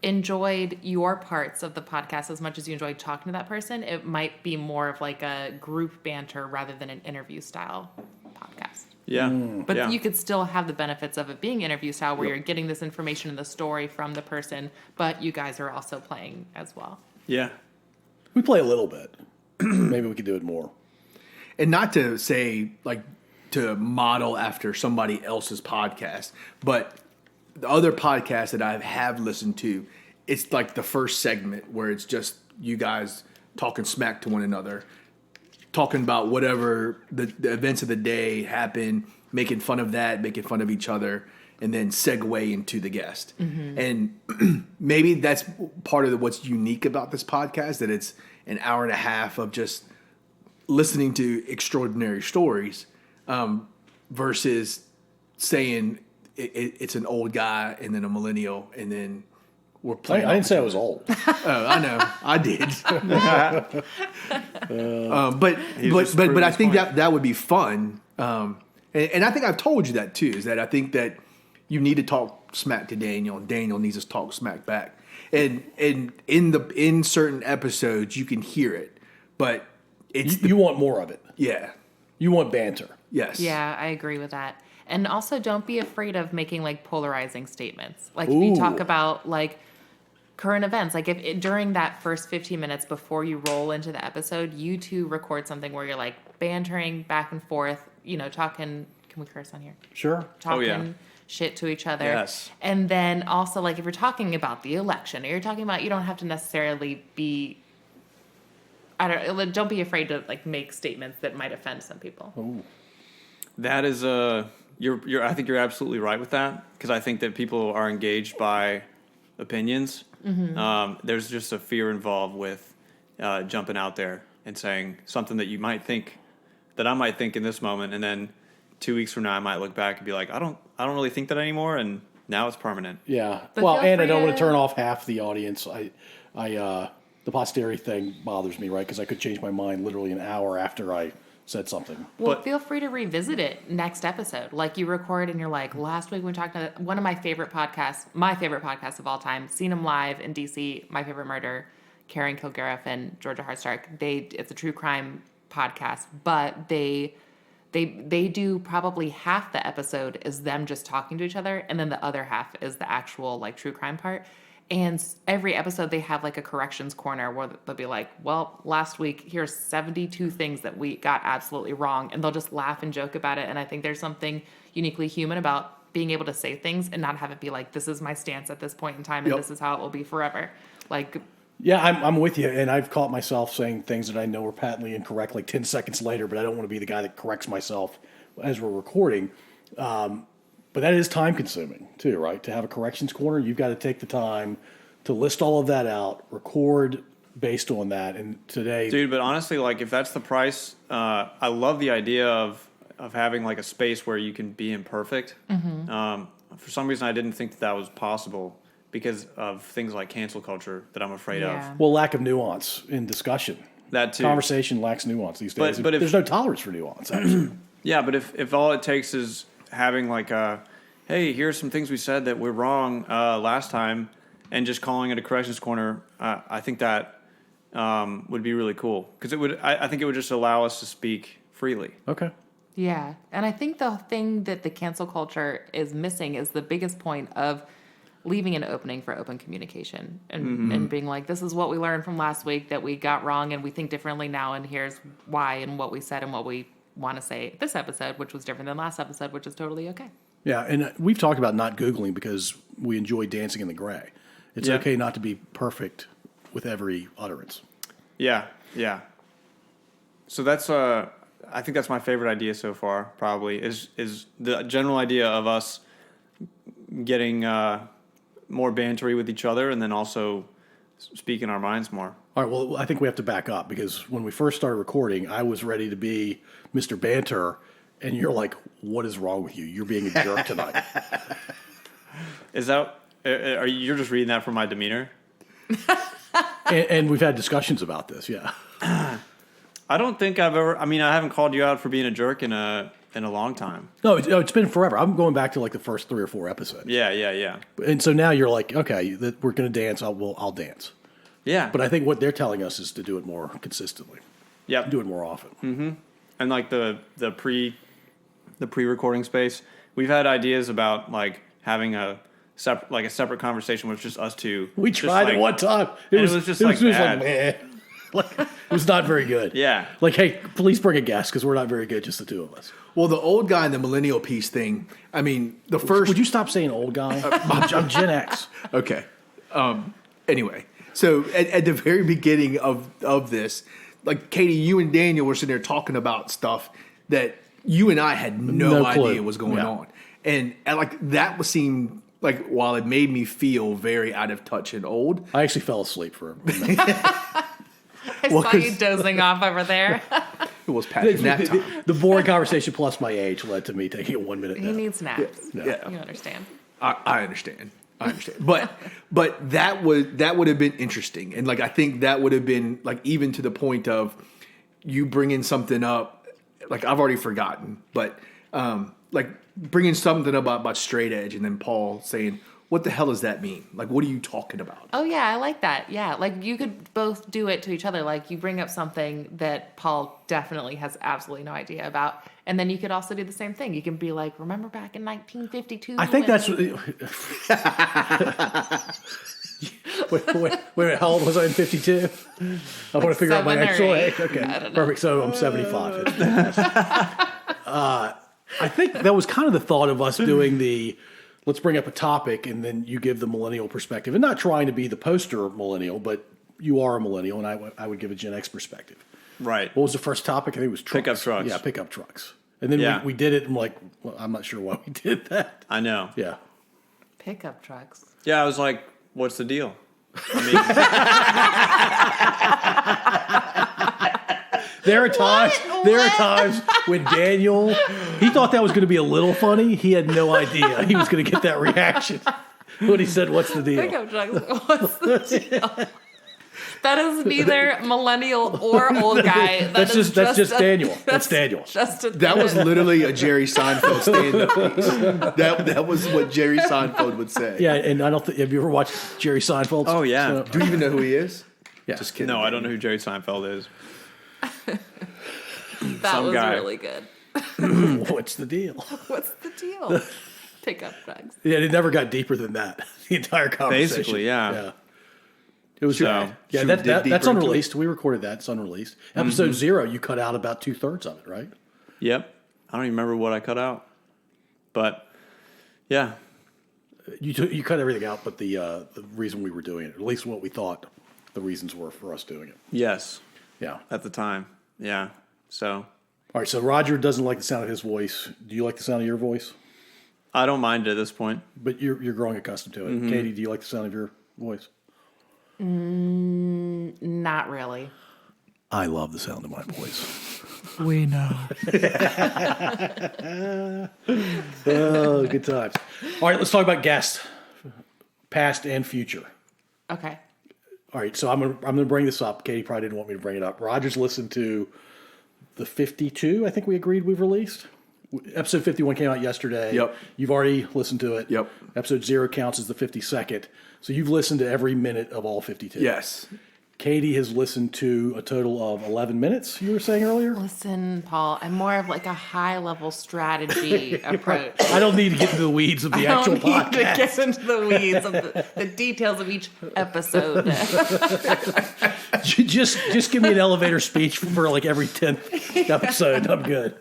enjoyed your parts of the podcast as much as you enjoyed talking to that person, it might be more of like a group banter rather than an interview style podcast. Yeah. But yeah. you could still have the benefits of it being interview style where you're getting this information and the story from the person, but you guys are also playing as well. Yeah. We play a little bit. Maybe we could do it more. And not to say like to model after somebody else's podcast, but the other podcasts that I have listened to, it's like the first segment where it's just you guys talking smack to one another, talking about whatever the events of the day happen, making fun of that, making fun of each other, and then segue into the guest. Mm-hmm. And maybe that's part of what's unique about this podcast, that it's an hour and a half of just listening to extraordinary stories versus saying it's an old guy and then a millennial and then we're playing. I didn't say I was old. Oh, I know, I did. But just I proving think his point. that would be fun. And I think I've told you that too. Is that I think that you need to talk smack to Daniel, and Daniel needs to talk smack back. and in certain episodes you can hear it, but it's You want more of it. yeah, You want banter. yes, Yeah, I agree with that. And also, don't be afraid of making like polarizing statements. Like if you talk Ooh. about like current events, like if during that first 15 minutes before you roll into the episode, you two record something where you're like bantering back and forth, talking. Can we curse on here? Sure. Talking yeah. shit to each other. Yes. And then also, like if you're talking about the election, or you're talking about, you don't have to necessarily be. Don't be afraid to like make statements that might offend some people. Ooh. That is you're I think you're absolutely right with that, because I think that people are engaged by opinions. There's just a fear involved with jumping out there and saying something that you might think that I might think in this moment, and then 2 weeks from now I might look back and be like, I don't really think that anymore, and now it's permanent. Yeah. But well, feel and I free don't want to- to turn off half the audience. The posterity thing bothers me, right? Because I could change my mind literally an hour after I said something. Well, But- feel free to revisit next episode. Like you record and you're like, last week we talked about one of my favorite podcasts of all time, seen them live in DC, My Favorite Murder, Karen Kilgariff and Georgia Hardstark. It's a true crime podcast, but they do probably half the episode is them just talking to each other, and then the other half is the actual like true crime part. And every episode they have like a corrections corner where they'll be like, well, last week here's 72 things that we got absolutely wrong, and they'll just laugh and joke about it. And I think there's something uniquely human about being able to say things and not have it be like, this is my stance at this point in time, and Yep. this is how it will be forever. Like, Yeah, I'm with you, and I've caught myself saying things that I know are patently incorrect like 10 seconds later, but I don't want to be the guy that corrects myself as we're recording. But that is time consuming too, right? To have a corrections corner, you've got to take the time to list all of that out, record based on that. And today, Dude, but honestly, like if that's the price, I love the idea of having like a space where you can be imperfect. For some reason, I didn't think that was possible because of things like cancel culture that I'm afraid Yeah. of. well, lack of nuance in discussion. That too. Conversation lacks nuance these days. But if- there's no tolerance for nuance, actually. Yeah, but if all it takes is having like hey, here's some things we said that we're wrong last time, and just calling it a corrections corner, I think that would be really cool, because I think it would just allow us to speak freely. Okay. yeah. And I think the thing that the cancel culture is missing is the biggest point of leaving an opening for open communication and being like, this is what we learned from last week that we got wrong and we think differently now, and here's why and what we said and what we want to say this episode, which was different than last episode, which is totally okay. Yeah, and we've talked about not Googling because we enjoy dancing in the gray. It's Yeah. okay not to be perfect with every utterance. Yeah, yeah. So that's I think that's my favorite idea so far. Probably is the general idea of us getting more bantery with each other, and then also speaking our minds more. All right, well, I think we have to back up because when we first started recording, I was ready to be Mr. Banter, and you're like, what is wrong with you? You're being a jerk tonight. Is that you're just reading that from my demeanor? and we've had discussions about this, yeah. I don't think I've ever. I mean, I haven't called you out for being a jerk in a long time. No, it's been forever. I'm going back to like the first 3 or 4 episodes. Yeah. And so now you're like, okay, that we're going to dance. I'll dance. Yeah. But I think what they're telling us is to do it more consistently, Yep. do it more often. And like the pre-recording space, we've had ideas about like having a separate conversation with just us two. We Just tried it like- one time. and it was just like bad. meh. Like, it was not very good. Yeah. Like, hey, please bring a guest because we're not very good, just the two of us. Well, the old guy and the millennial piece thing. I mean, the first. Would you stop saying old guy? I'm Gen X. Okay. Anyway, so at the very beginning of this, like Katie, you and Daniel were sitting there talking about stuff that you and I had no clue. idea was going Yeah. on, and like that seemed like, while it made me feel very out of touch and old. I actually fell asleep for a minute. I Well, saw you 'cause- dozing off over there. It was past nap time. The boring conversation plus my age led to me taking a 1 minute He nap. needs naps. Yeah. You understand. I understand. But that would have been interesting, and like I think that would have been like, even to the point of you bringing something up, like I've already forgotten, but like bringing something up about straight edge, and then Paul saying, what the hell does that mean? Like, what are you talking about? Oh, yeah, I like that. Yeah, like you could both do it to each other. Like you bring up something that Paul definitely has absolutely no idea about. And then you could also do the same thing. You can be like, remember back in 1952? I think that's what. Wait, how old was I in 52? I want to figure out my 7 or actual 8. age. Okay, I don't know. perfect. So I'm 75. I think that was kind of the thought of us doing the. Let's bring up a topic, and then you give the millennial perspective, and not trying to be the poster millennial, but you are a millennial, and I would give a Gen X perspective. Right. What was the first topic? I think it was trucks. Pickup trucks. Yeah, pickup trucks. And then Yeah. we did it, and like, well, I'm not sure why we did that. I know. Yeah. Pickup trucks. Yeah, I was like, what's the deal? I mean, There are times when Daniel, he thought that was going to be a little funny. He had no idea he was going to get that reaction when he said, "What's the deal?" Pickup trucks. What's the deal? That is neither millennial or old guy. That's just Daniel. That's Daniel. That was literally a Jerry Seinfeld stand-up piece. That was what Jerry Seinfeld would say. Yeah, and I don't think, have you ever watched Jerry Seinfeld? Oh, yeah. Do you even know who he is? Yeah. Just kidding. no, I don't know who Jerry Seinfeld is. That Some was guy. really good. What's the deal? What's the deal? Pickup trucks. Yeah, it never got deeper than that. The entire conversation. Basically, yeah. It was So, yeah. should we dig That's deeper into unreleased. We recorded that. It's unreleased. Episode 0, you cut out about 2/3 of it, right? Yep. I don't even remember what I cut out. But, yeah. You cut everything out, but the reason we were doing it, at least what we thought the reasons were for us doing it. Yes. Yeah. At the time. Yeah. So, All right. So Roger doesn't like the sound of his voice. Do you like the sound of your voice? I don't mind it at this point. But you're growing accustomed to it. Katie, do you like the sound of your voice? Not really. I love the sound of my voice. We know. Oh, good times. All right, let's talk about guests, past and future. Okay. All right, so I'm gonna bring this up. Katie probably didn't want me to bring it up. Roger's listened to the 52. I think we agreed we've released. Episode 51 came out yesterday. Yep. You've already listened to it. Yep. Episode 0 counts as the 52nd. So you've listened to every minute of all 52. Yes. Katie has listened to a total of 11 minutes, you were saying earlier? Listen, Paul, I'm more of like a high level strategy approach. I don't need to get into the weeds of the actual I don't need to podcast. get into the weeds of the details of each episode. Just give me an elevator speech for like every 10th episode. I'm good.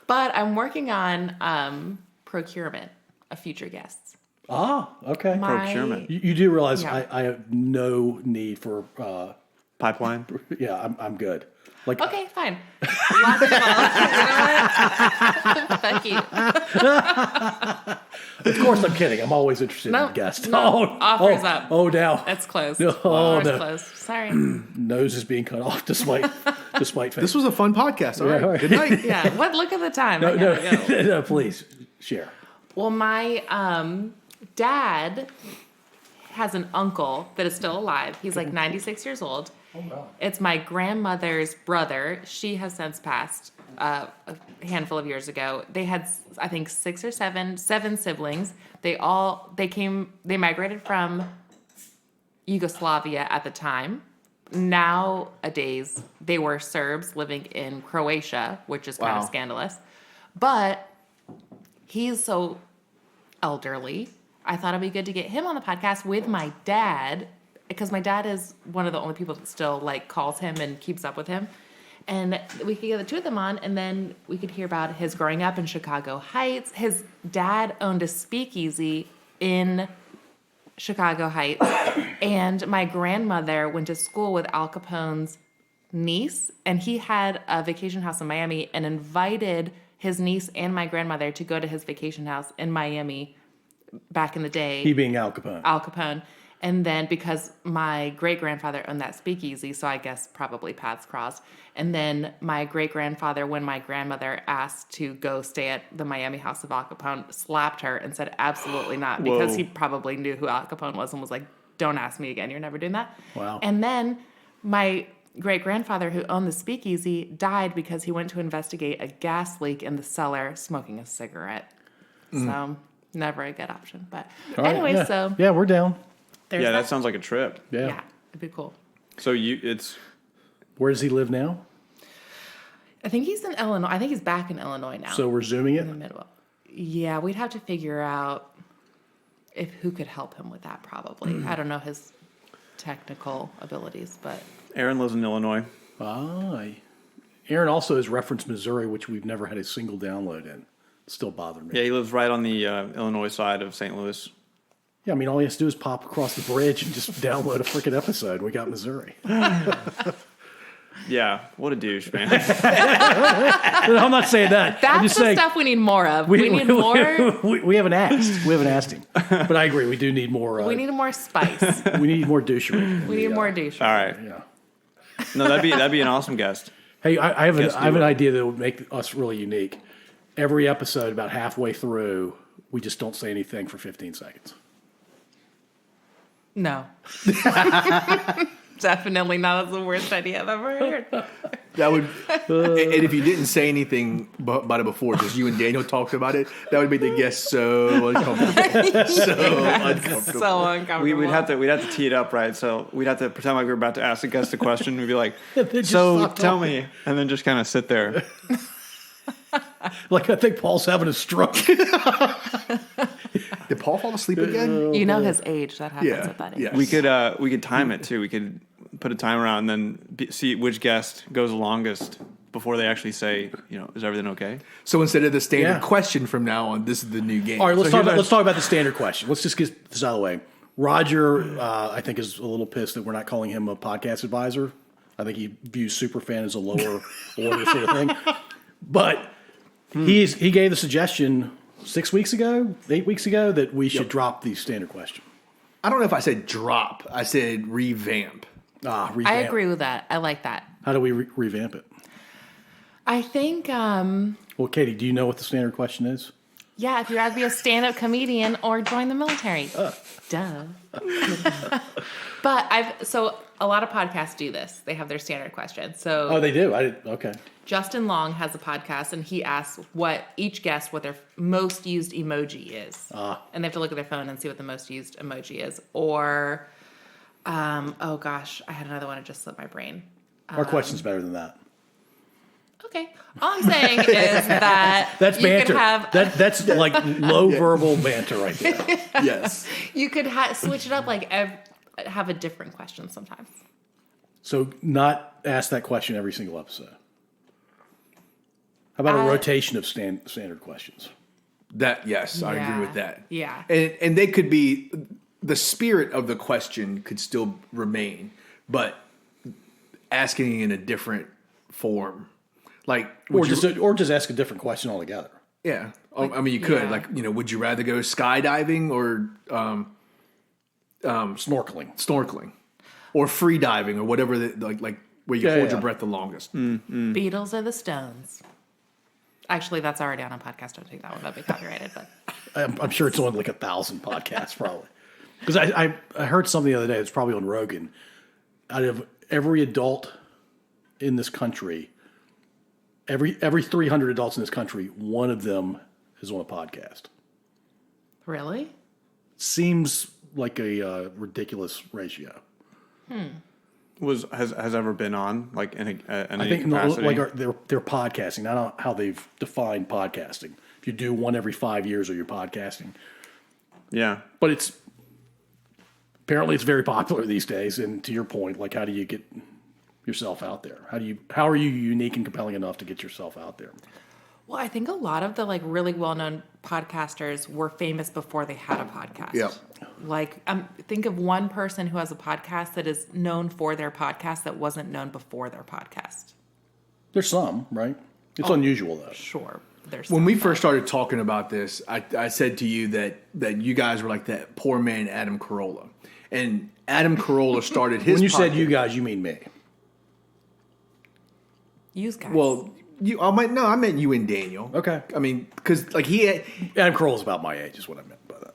But I'm working on procurement of future guests. Ah, okay. Procurement. You do realize Yeah. I have no need for, Pipeline. yeah, I'm good. Like, Okay, fine. Lots of Fuck you. of course I'm kidding. I'm always interested No, in guests. no, offer's up. Oh, now. That's closed. No, Offer's no. closed. Sorry. Nose is being cut off despite face. This was a fun podcast. All right. all right. Good night. Yeah. What? Look at the time. No, I gotta go. no, please share. Well, my dad has an uncle that is still alive. He's like 96 years old. Oh, wow. It's my grandmother's brother. She has since passed a handful of years ago. They had, I think, seven siblings. They migrated from Yugoslavia at the time. Nowadays, they were Serbs living in Croatia, which is kind of Wow. scandalous. But he's so elderly. I thought it'd be good to get him on the podcast with my dad, because my dad is one of the only people that still like calls him and keeps up with him. And we could get the two of them on, and then we could hear about his growing up in Chicago Heights. His dad owned a speakeasy in Chicago Heights, and my grandmother went to school with Al Capone's niece, and he had a vacation house in Miami and invited his niece and my grandmother to go to his vacation house in Miami back in the day. He being Al Capone. Al Capone. And then because my great-grandfather owned that speakeasy, so I guess probably paths crossed. And then my great-grandfather, when my grandmother asked to go stay at the Miami house of Al Capone, slapped her and said, absolutely not, because Whoa. he probably knew who Al Capone was and was like, don't ask me again, you're never doing that. Wow. And then my great-grandfather, who owned the speakeasy, died because he went to investigate a gas leak in the cellar smoking a cigarette. So Never a good option. But All right, anyway, yeah. so Yeah, we're down. there's Yeah, that sounds like a trip. Yeah. Yeah, it'd be cool. So it's Where does he live now? I think he's in Illinois. I think he's back in Illinois now. So we're zooming it? in the middle. Yeah, we'd have to figure out who could help him with that. Probably. I don't know his technical abilities, but Aaron lives in Illinois. Aaron also has referenced Missouri, which we've never had a single download in. It still bothered me. Yeah, he lives right on the Illinois side of St. Louis. Yeah, I mean, all he has to do is pop across the bridge and just download a freaking episode. We got Missouri. Yeah, what a douche, man. I'm not saying that. I'm that's just the saying, stuff we need more of. We need more. We haven't asked. We haven't asked him. But I agree. We do need more. We need more spice. we need more douchery. We need more douche. All right. Yeah. No, that'd be an awesome guest. Hey, I have Yes, an idea that would make us really unique. Every episode, about halfway through, we just don't say anything for 15 seconds. No. Definitely not. That's the worst idea I've ever heard. That would, and if you didn't say anything about it before, just you and Daniel talked about it, that would make the guest so uncomfortable. So uncomfortable. So uncomfortable. We'd have to tee it up right. So we'd have to pretend like we were about to ask the guest a question. We'd be like, just "So stop tell talking." me," and then just kind of sit there. Like, I think Paul's having a stroke. Did Paul fall asleep again? You know his age. That happens Yeah, with that age. yeah. We could time it too. We could put a timer on and then see which guest goes the longest before they actually say, is everything okay? So instead of the standard Yeah. question from now on, this is the new game. All right, let's So talk about the standard question. Let's just get this out of the way. Roger, I think, is a little pissed that we're not calling him a podcast advisor. I think he views Superfan as a lower order sort of thing. But he gave the suggestion 8 weeks ago, that we should drop the standard question. I don't know if I said drop. I said revamp. Revamp. I agree with that. I like that. How do we revamp it? I think, Well, Katie, do you know what the standard question is? yeah, if you'd rather be a stand-up comedian or join the military. Duh. So a lot of podcasts do this. They have their standard question. So Oh, they do? Okay. Justin Long has a podcast, and he asks what their most used emoji is. And they have to look at their phone and see what the most used emoji is. Or, oh gosh, I had another one. It just slipped my brain. Our question's better than that. Okay. All I'm saying is that That's you banter. could have That's like low verbal banter right there. Yes. you could switch it up, like have a different question sometimes. So not ask that question every single episode. How about a rotation of standard questions? Yes, I Yeah. agree with that. Yeah. And they could be, the spirit of the question could still remain, but asking in a different form. Like, Or just ask a different question altogether. yeah. I mean, you could, yeah. would you rather go skydiving or Snorkeling. snorkeling or free diving or whatever, like where you hold your breath the longest? Beatles or the Stones? Actually, that's already on a podcast. Don't take that one. That'd be copyrighted. But I'm sure it's on like 1,000 podcasts probably. Because I heard something the other day. It's probably on Rogan. Out of every adult in this country, every 300 adults in this country, one of them is on a podcast. really? Seems like a ridiculous ratio. Has ever been on like in I any think capacity? they're podcasting. I don't know how they've defined podcasting. If you do one every 5 years, or you're podcasting. Yeah. But it's apparently very popular these days. And to your point, like, how do you get yourself out there? How are you unique and compelling enough to get yourself out there? Well, I think a lot of the really well-known podcasters were famous before they had a podcast. Yeah. Like, think of one person who has a podcast that is known for their podcast that wasn't known before their podcast. There's some, right? It's unusual though. Sure, there's When some, we but- first started talking about this, I said to you that you guys were like that poor man Adam Carolla. And Adam Carolla started his When you said podcast- you guys, you mean me. use guys. Well, I meant you and Daniel. Okay. I mean, because like he had, Adam Carolla's about my age, is what I meant by that.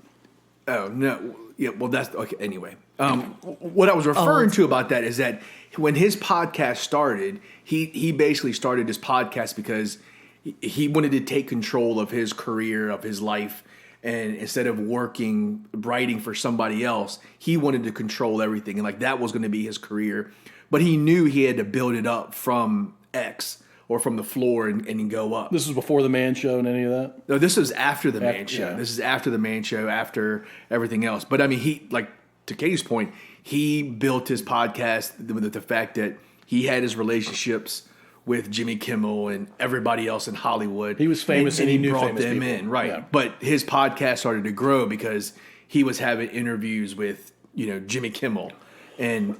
oh no, yeah, well that's okay. Anyway, what I was referring to about that is that when his podcast started, he basically started his podcast because he wanted to take control of his career, of his life, And instead of writing for somebody else, he wanted to control everything. And like that was going to be his career. But he knew he had to build it up from X or from the floor and go up. This was before the Man Show and any of that? No, this was after the Man Show. yeah. This is after the Man Show, after everything else. But I mean, he, like, to Katie's point, he built his podcast with the fact that he had his relationships with Jimmy Kimmel and everybody else in Hollywood. He was famous and he knew brought famous them people. in, right? Yeah. But his podcast started to grow because he was having interviews with, Jimmy Kimmel and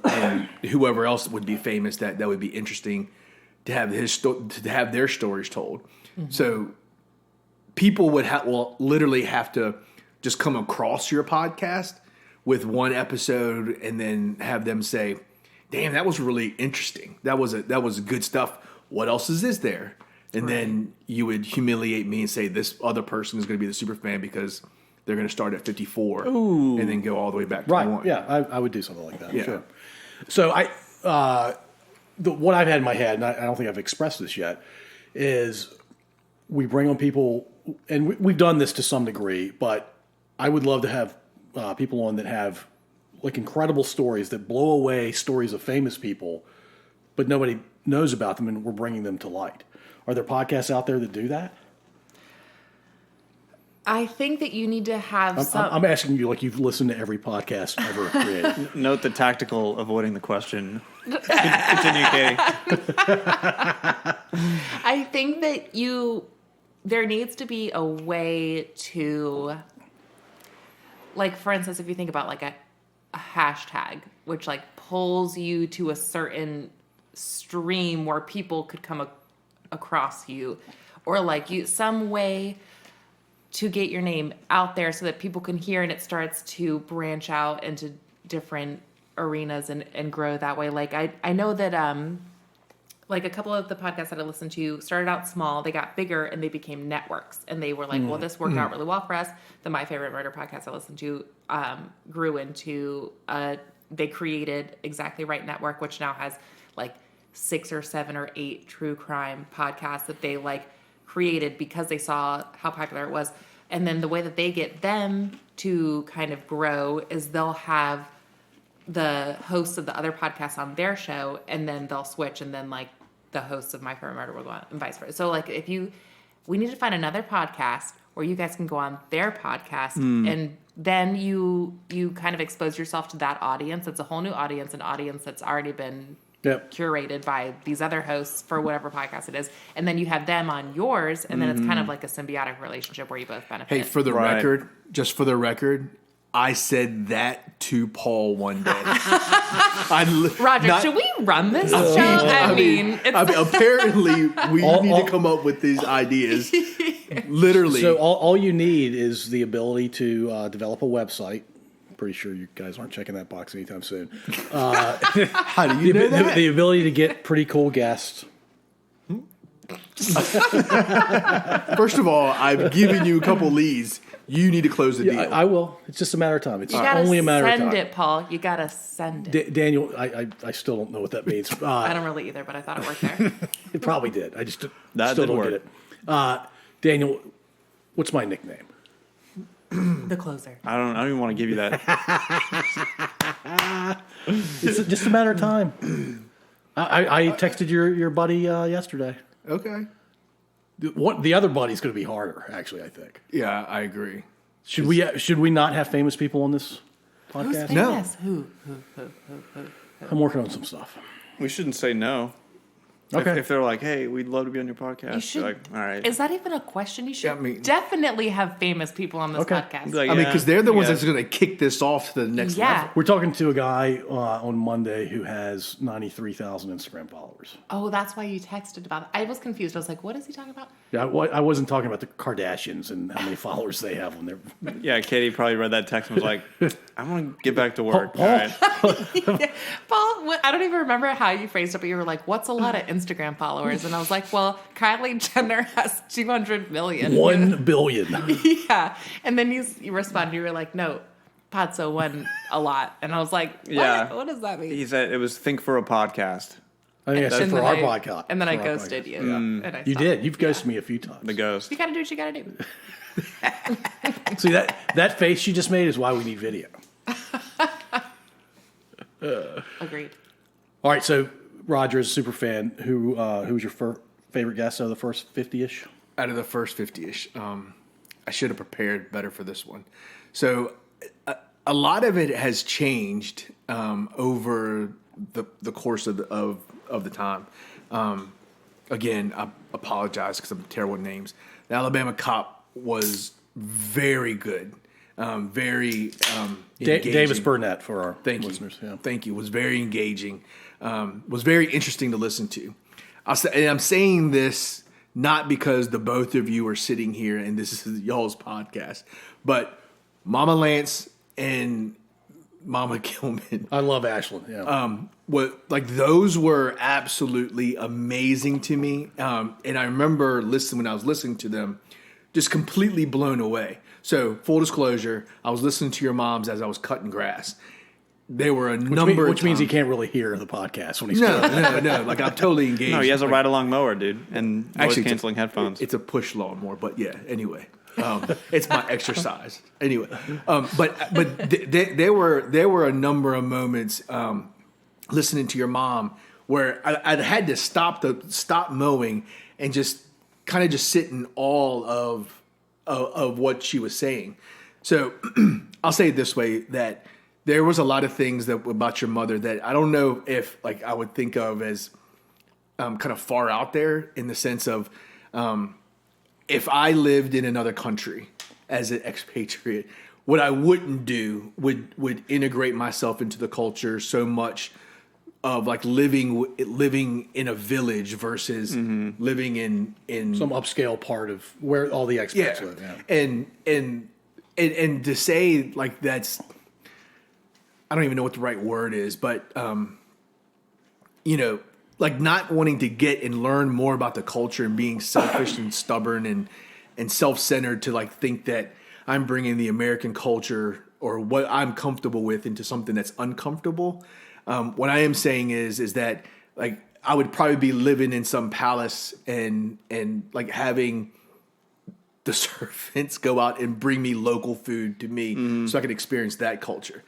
whoever else would be famous that would be interesting to have their stories told. Mm-hmm. So people would literally have to just come across your podcast with one episode and then have them say, "Damn, that was really interesting. That was good stuff. What else is there?" And then you would humiliate me and say, "This other person is going to be the super fan because they're going to start at 54 and then go all the way back to Right. 1." Yeah, I would do something like that. Yeah. Sure. So what I've had in my head, and I don't think I've expressed this yet, is we bring on people, and we've done this to some degree, but I would love to have people on that have like incredible stories that blow away stories of famous people, but nobody knows about them, and we're bringing them to light. Are there podcasts out there that do that? I think that you need to have I'm asking you like you've listened to every podcast ever created. Note the tactical avoiding the question. Continue, Katie. I think that there needs to be a way to, like, for instance, if you think about like a hashtag, which like pulls you to a certain stream where people could come across you, or like some way to get your name out there so that people can hear and it starts to branch out into different arenas and grow that way. Like I know that like a couple of the podcasts that I listened to started out small, they got bigger and they became networks, and they were like, well, this worked out really well for us. The My Favorite Murder podcast I listened to grew into they created Exactly Right Network, which now has like 6 or 7 or 8 true crime podcasts that they like created because they saw how popular it was. And then the way that they get them to kind of grow is they'll have the hosts of the other podcasts on their show, and then they'll switch, and then like the hosts of My Favorite Murder will go on, and vice versa. So like we need to find another podcast where you guys can go on their podcast, and then you kind of expose yourself to that audience. It's a whole new audience, an audience that's already been curated by these other hosts for whatever podcast it is, and then you have them on yours, and then it's kind of like a symbiotic relationship where you both benefit. Hey, for the record, I said that to Paul one day. Roger, should we run this show? I mean, apparently we need to come up with these ideas. Literally. So all you need is the ability to develop a website. Pretty sure you guys aren't checking that box anytime soon. How do you know that? The ability to get pretty cool guests. First of all, I've given you a couple leads. You need to close the deal. I will. It's just a matter of time. It's you gotta only a matter of time. send it, Paul. You gotta send it. Daniel, I still don't know what that means. I don't really either, but I thought it worked there. It probably did. I just still didn't don't work. get it. Daniel, what's my nickname? The closer. I don't even want to give you that. It's just a matter of time. I texted your buddy yesterday. Okay. The other buddy's going to be harder, actually, I think. Yeah, I agree. Should we not have famous people on this podcast? Who's famous? Who? I'm working on some stuff. We shouldn't say no. Okay. If they're like, hey, we'd love to be on your podcast, You should. be like, all right. Is that even a question? You should Yeah, I mean- definitely have famous people on this Okay. podcast. Be like, I mean, yeah, because they're the ones yeah. that's going to kick this off to the next Yeah. level. We're talking to a guy on Monday who has 93,000 Instagram followers. Oh, that's why you texted about it. I was confused. I was like, what is he talking about? Yeah, I wasn't talking about the Kardashians and how many followers they have on their. Yeah, Katie probably read that text and was like, I want to get back to work. Paul- All right. Paul, I don't even remember how you phrased it, but you were like, what's a lot of Instagram followers? And I was like, well, Kylie Jenner has 200 million. 1 billion. Yeah. And then you responded, you were like, no, Pazzo won a lot. And I was like, what? Yeah. What does that mean? He said it was Think for a Podcast. I think I said And for then our I- podcast. And then I for our ghosted podcast. you. Mm. And I You stopped. did. You've ghosted me a few times. The ghost. You gotta do what you gotta do. See that face you just made is why we need video. Agreed. All right, so Roger is a super fan. Who was your favorite guest of the first 50-ish? Out of the first 50-ish, I should have prepared better for this one. So a lot of it has changed over the course of the time. Again, I apologize because I'm terrible with names. The Alabama Cop was very good, very engaging. Davis Burnett for our Thank listeners. you. Yeah. Thank you. Was very engaging. Was very interesting to listen to. And I'm saying this not because the both of you are sitting here and this is y'all's podcast, but Mama Lance and Mama Gilman. I love Ashland. Yeah. Those were absolutely amazing to me. And I remember when I was listening to them, just completely blown away. So full disclosure, I was listening to your moms as I was cutting grass. There were Which means he can't really hear the podcast when he's No. Like I'm totally engaged. No, he has a Like, ride along mower, dude, and noise canceling headphones. It's a push lawnmower, but yeah. Anyway, it's my exercise. Anyway, there were a number of moments listening to your mom where I had to stop mowing and just kind of just sit in awe of what she was saying. So I'll say it this way, that there was a lot of things about your mother that I don't know if like I would think of as kind of far out there, in the sense of if I lived in another country as an expatriate, what I wouldn't do would integrate myself into the culture so much of like living in a village versus living in Some upscale part of where all the expats live. Yeah. And to say like that's, I don't even know what the right word is, but like not wanting to get and learn more about the culture and being selfish and stubborn and self-centered to like think that I'm bringing the American culture or what I'm comfortable with into something that's uncomfortable. What I am saying is that like I would probably be living in some palace and like having the servants go out and bring me local food to me so I could experience that culture.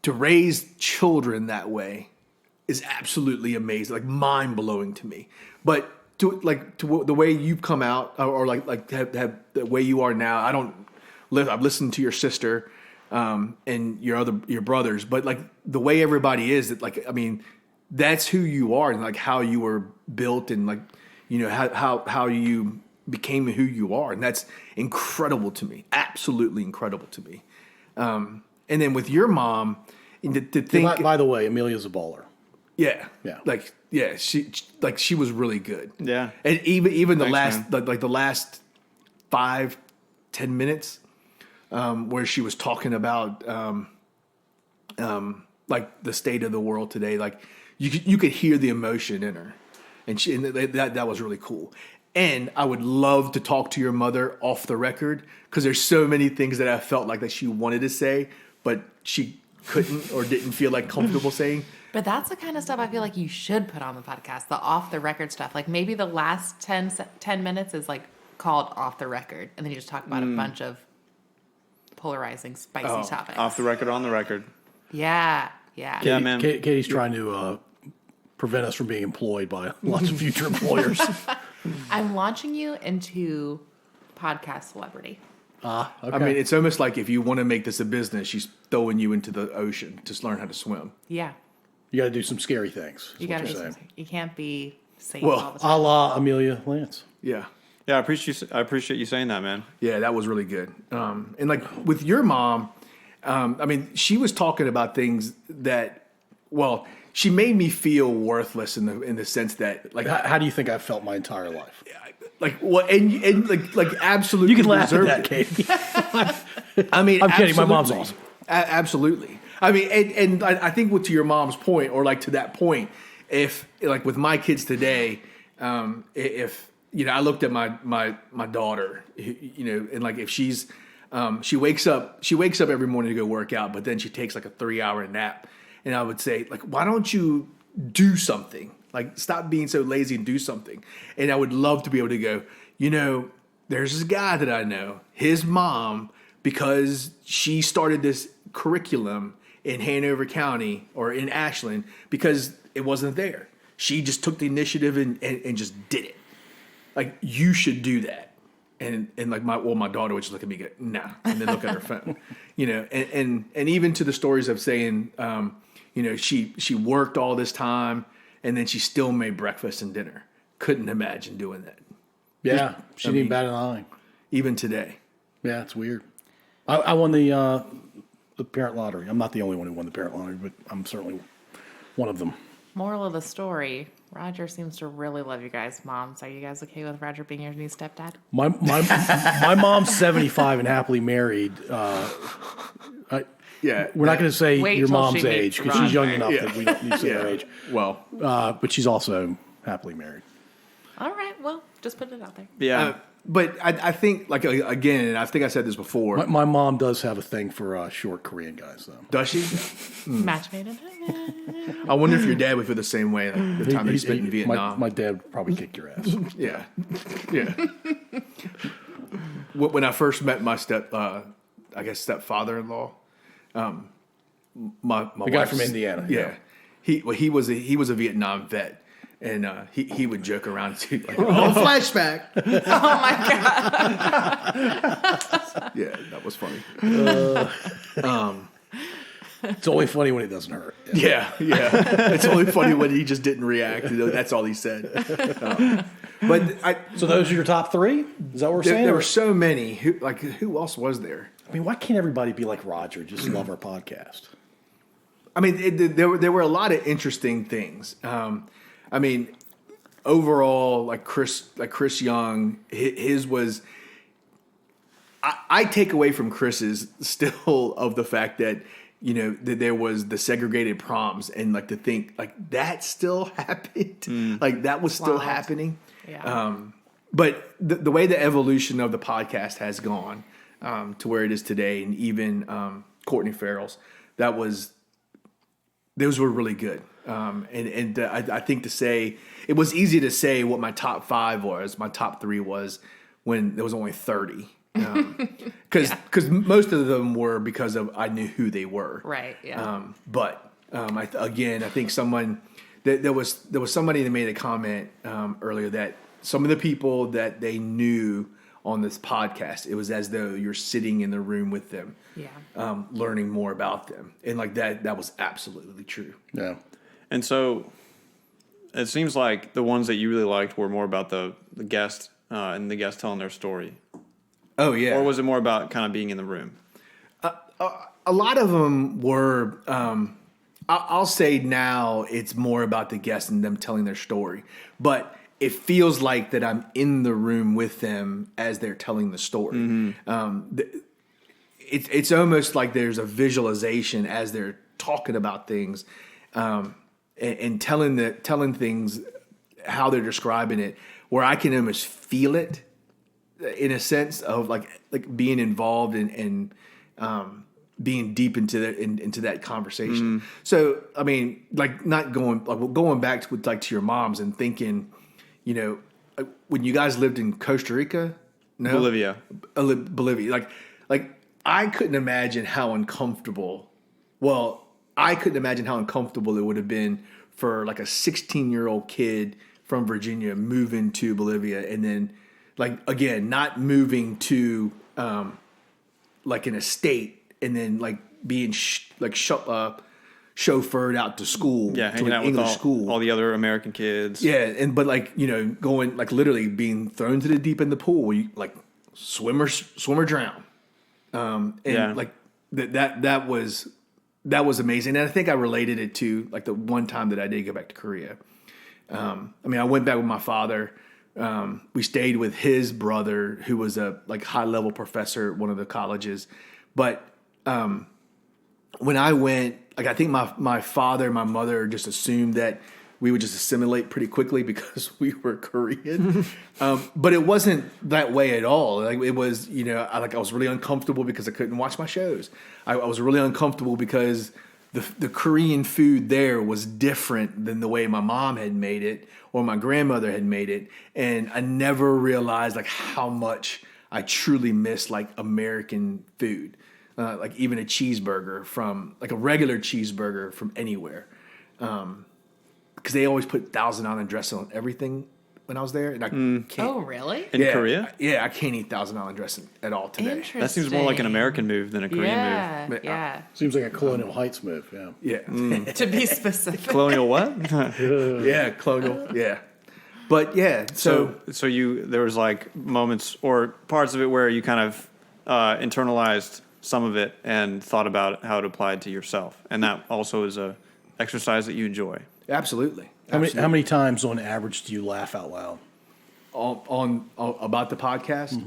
To raise children that way is absolutely amazing, like mind blowing to me. But to the way you've come out, or like have the way you are now, I've listened to your sister and your brothers, but like the way everybody is, that like I mean, that's who you are and like how you were built and like how you became who you are, and that's incredible to me, absolutely incredible to me. And then with your mom, to think. By the way, Amelia's a baller. Yeah. Yeah. She was really good. Yeah. And even the Thanks, last the last 5-10 minutes, where she was talking about like the state of the world today, like you could hear the emotion in her, and that was really cool. And I would love to talk to your mother off the record, because there's so many things that I felt like that she wanted to say, but she couldn't or didn't feel like comfortable saying. But that's the kind of stuff I feel like you should put on the podcast, the off the record stuff. Like maybe the last 10 minutes is like called off the record, and then you just talk about a bunch of polarizing, spicy topics. Off the record, on the record. Yeah. Yeah, man. Katie's trying to prevent us from being employed by lots of future employers. I'm launching you into podcast celebrity. Okay. I mean, it's almost like if you want to make this a business, she's throwing you into the ocean to learn how to swim. Yeah. You got to do some scary things. You got to do something. You can't be safe Well, all the time. A la Amelia Lance. Yeah. Yeah, I appreciate you saying that, man. Yeah, that was really good. And like with your mom, I mean, she was talking about things that, well, she made me feel worthless in the sense that like How do you think I've felt my entire life? like what and like absolutely You can laugh at deserved that, it. Katie. I mean, I'm kidding. My mom's absolutely. awesome. Absolutely. I mean, and I think to your mom's point, or like to that point, if like with my kids today, if I looked at my daughter, and like if she's she wakes up every morning to go work out, but then she takes like a 3-hour nap, and I would say like, why don't you do something. Like, stop being so lazy and do something. And I would love to be able to go, there's this guy that I know, his mom, because she started this curriculum in Hanover County or in Ashland because it wasn't there. She just took the initiative and just did it. Like, you should do that. And like my daughter would just look at me and go, nah, and then look at her phone. And even to the stories of saying, she worked all this time and then she still made breakfast and dinner. Couldn't imagine doing that. Yeah, she didn't bat an eye. Even today. Yeah, it's weird. I won the parent lottery. I'm not the only one who won the parent lottery, but I'm certainly one of them. Moral of the story, Roger seems to really love you guys' moms. Are you guys okay with Roger being your new stepdad? My mom's 75 and happily married. Yeah. We're not going to say Wait your till mom's she age meets because she's young Roger. enough that we don't need to say her age. Well, But she's also happily married. All right, well, just put it out there. Yeah. but I think, like, again, and I think I said this before. My mom does have a thing for short Korean guys, though. Does she? Match made in heaven. I wonder if your dad would feel the same way, like the time that he spent in Vietnam. My dad would probably kick your ass. Yeah. Yeah. When I first met my stepfather-in-law, my The guy from Indiana. Yeah. He was a Vietnam vet. And he would joke around too, like, flashback. Oh my God. Yeah, that was funny. It's only funny when it doesn't hurt. Yeah. It's only funny when he just didn't react. That's all he said. So those are your top three? Is that what we're saying? There were so many. Who else was there? I mean, why can't everybody be like Roger? Just love our podcast. I mean, there were a lot of interesting things. I mean, overall, like Chris Young, his was. I take away from Chris's still of the fact that that there was the segregated proms and like to think like that still happened, like that was still happening. Yeah. But the way the evolution of the podcast has gone to where it is today, and even Courtney Farrell's, those were really good. I think to say it was easy to say what my top 5 was, my top 3 was when there was only 30, because most of them were because of I knew who they were. Right. Yeah. I think there was somebody that made a comment earlier that some of the people that they knew on this podcast, it was as though you're sitting in the room with them, learning more about them, and like that was absolutely true. Yeah. And so it seems like the ones that you really liked were more about the guest and the guest telling their story. Oh, yeah. Or was it more about kind of being in the room? A lot of them were, I'll say now it's more about the guests and them telling their story. But it feels like that I'm in the room with them as they're telling the story. Mm-hmm. It's almost like there's a visualization as they're talking about things. And telling things how they're describing it, where I can almost feel it in a sense of like being involved and being deep into that conversation. So I mean, like not going back to your moms and thinking, when you guys lived in Costa Rica, Bolivia, like I couldn't imagine how uncomfortable. Well. I couldn't imagine how uncomfortable it would have been for like a 16-year-old kid from Virginia moving to Bolivia, and then like again not moving to like an estate, and then like being chauffeured out to school, hanging out with all the other American kids. Yeah, but like going like literally being thrown to the deep end of the pool, where you like swim or drown, like that was amazing. And I think I related it to like the one time that I did go back to Korea. I went back with my father. We stayed with his brother, who was a like high level professor at one of the colleges. But when I went, like I think my father and my mother just assumed that we would just assimilate pretty quickly because we were Korean. But it wasn't that way at all. Like it was, I was really uncomfortable because I couldn't watch my shows. I was really uncomfortable because the Korean food there was different than the way my mom had made it or my grandmother had made it, and I never realized like how much I truly miss like American food, like even a cheeseburger from like a regular cheeseburger from anywhere, because they always put Thousand Island dressing on everything when I was there, and I can't. Oh, really? In Korea? Yeah, I can't eat Thousand Island dressing at all today. Interesting. That seems more like an American move than a Korean move. Yeah. Seems like a Colonial Heights move. Yeah. Yeah, To be specific. Colonial what? yeah, colonial. Yeah, but yeah, So there was like moments or parts of it where you kind of internalized some of it and thought about how it applied to yourself, and that also is a exercise that you enjoy. absolutely. How many times on average do you laugh out loud? On about the podcast.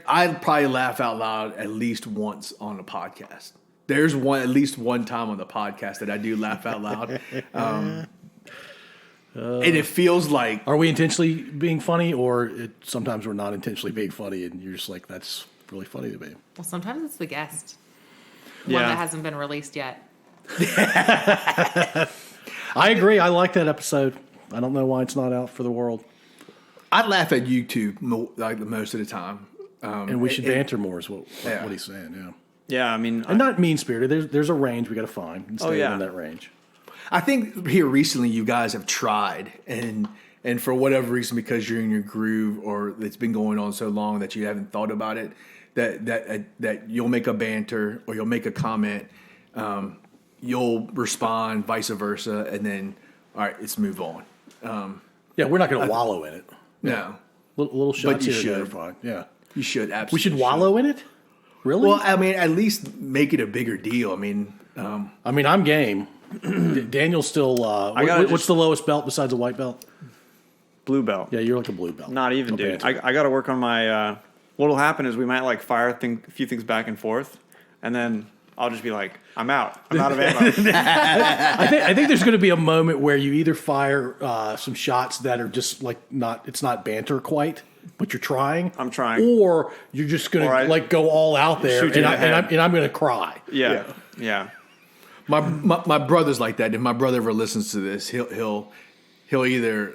I'd probably laugh out loud at least once on the podcast. There's at least one time on the podcast that I do laugh out loud, and it feels like Are we intentionally being funny, or sometimes we're not intentionally being funny, and you're just like, that's really funny to me? Well, sometimes it's the guest. One Yeah. that hasn't been released yet. I agree. I like that episode. I don't know why it's not out for the world. I laugh at you two like most of the time. And we should banter more, is what Yeah. he's saying. Yeah, Yeah, I mean, and not mean spirited. There's a range we got to find and stay yeah. in that range. I think here recently you guys have tried, and for whatever reason, because you're in your groove or it's been going on so long that you haven't thought about it, that you'll make a banter or you'll make a comment, you'll respond, vice versa, and then all right, let's move on. Yeah, we're not going to wallow in it. No, Little shots you here and there are should. fine. Yeah, you should absolutely. we should wallow in it. Really? Well, I mean, at least make it a bigger deal. I mean, I mean, I'm game. Daniel's still. What's the lowest belt besides a white belt? blue belt. Yeah, you're like a blue belt. Not even, Okay. dude. I got to work on my. What'll happen is we might like fire a few things back and forth, and then I'll just be like, I'm out of ammo. I think there's going to be a moment where you either fire some shots that are just like it's not banter quite, but you're trying. I'm trying. Or you're just going to like go all out there, Shoot you and, in the head. I'm going to cry. Yeah. my brother's like that. If my brother ever listens to this, he'll either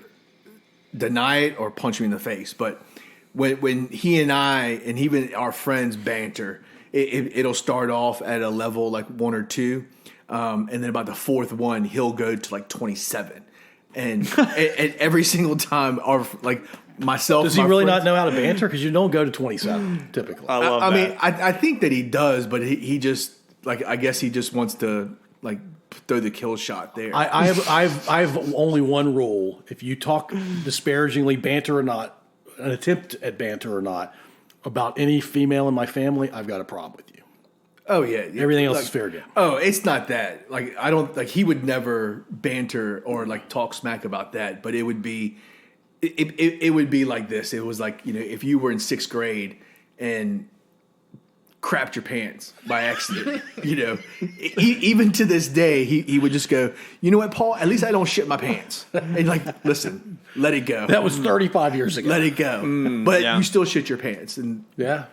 deny it or punch me in the face. But when he and I and even our friends banter, it'll start off at a level like 1 or 2, and then about the fourth one, he'll go to like 27, and every single time myself. Does he my really friends- not know how to banter? Because you don't go to 27 typically. I love that. I mean, I think that he does, but he just I guess he just wants to like throw the kill shot there. I have only one rule: if you talk disparagingly, banter or not, an attempt at banter or not, about any female in my family, I've got a problem with you. Oh yeah, Everything else is fair game. Oh, it's not that. Like I don't like he would never banter or like talk smack about that, but it would be it would be like this. It was like, if you were in 6th grade and crapped your pants by accident, even to this day, he would just go, you know what, Paul, at least I don't shit my pants. And like, listen, let it go. That was 35 years ago. Let it go. But yeah. you still shit your pants. And Yeah.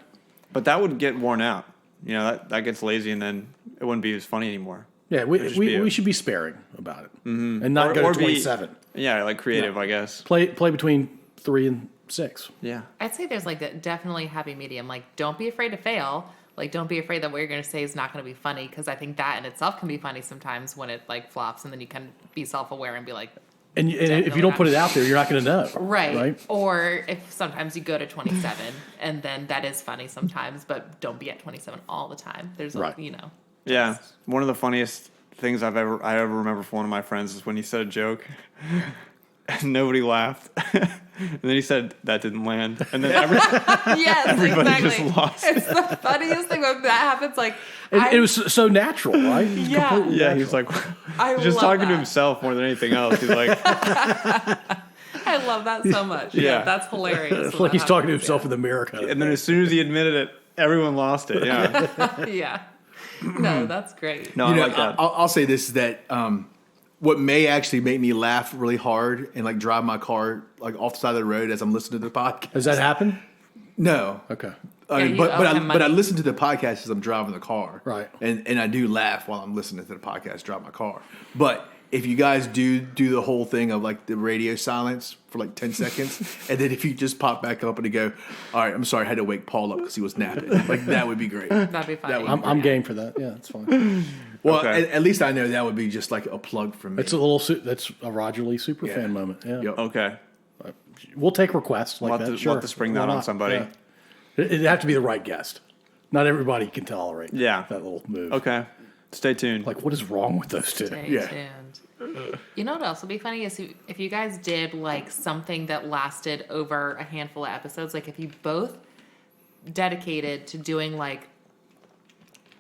But that would get worn out. That gets lazy, and then it wouldn't be as funny anymore. Yeah, we should be sparing about it and not go to 27. Yeah, like creative, I guess. Play between 3 and 6. Yeah. I'd say there's like a definitely happy medium. Like, don't be afraid to fail. Like, don't be afraid that what you're going to say is not going to be funny, because I think that in itself can be funny sometimes when it like flops, and then you can be self-aware and be like, And if you don't put it out there, you're not going to know. right. Or if sometimes you go to 27 and then that is funny sometimes, but don't be at 27 all the time. There's Right. Yeah. One of the funniest things I ever remember from one of my friends is when he said a joke and nobody laughed. And then he said that didn't land. And then Yes, everybody exactly. just lost. It's the funniest thing when that happens. Like, It was so natural, right? It was Yeah. completely Yeah, natural. he was like, I just love talking to that. himself more than anything else. He's like, I love that so much. Yeah. That's hilarious. It's like he's talking to himself in the mirror. Kind of and then as soon as he admitted it, everyone lost it. Yeah. Yeah. No, that's great. No, I like that. I'll say this, that what may actually make me laugh really hard and like drive my car like off the side of the road as I'm listening to the podcast. Has that happened? No, Okay. you but owe him I money. listen to the podcast as I'm driving the car, Right. And I do laugh while I'm listening to the podcast drive my car. But if you guys do the whole thing of like the radio silence for like 10 seconds, and then if you just pop back up and you go, all right, I'm sorry, I had to wake Paul up because he was napping. Like that would be great. That'd be funny. I'm game for that. Yeah, it's fine. Well, Okay. at least I know that would be just like a plug from me. It's that's a Roger Lee super fan moment. Yeah, Yep. Okay. we'll take requests like We'll that. have to, Sure, we'll have to spring that Why on not? somebody. Yeah. It'd have to be the right guest. Not everybody can tolerate. Yeah. that little move. Okay. Stay tuned. Like, what is wrong with those two? Stay Yeah. tuned. You know what else would be funny is if you guys did like something that lasted over a handful of episodes, like if you both dedicated to doing like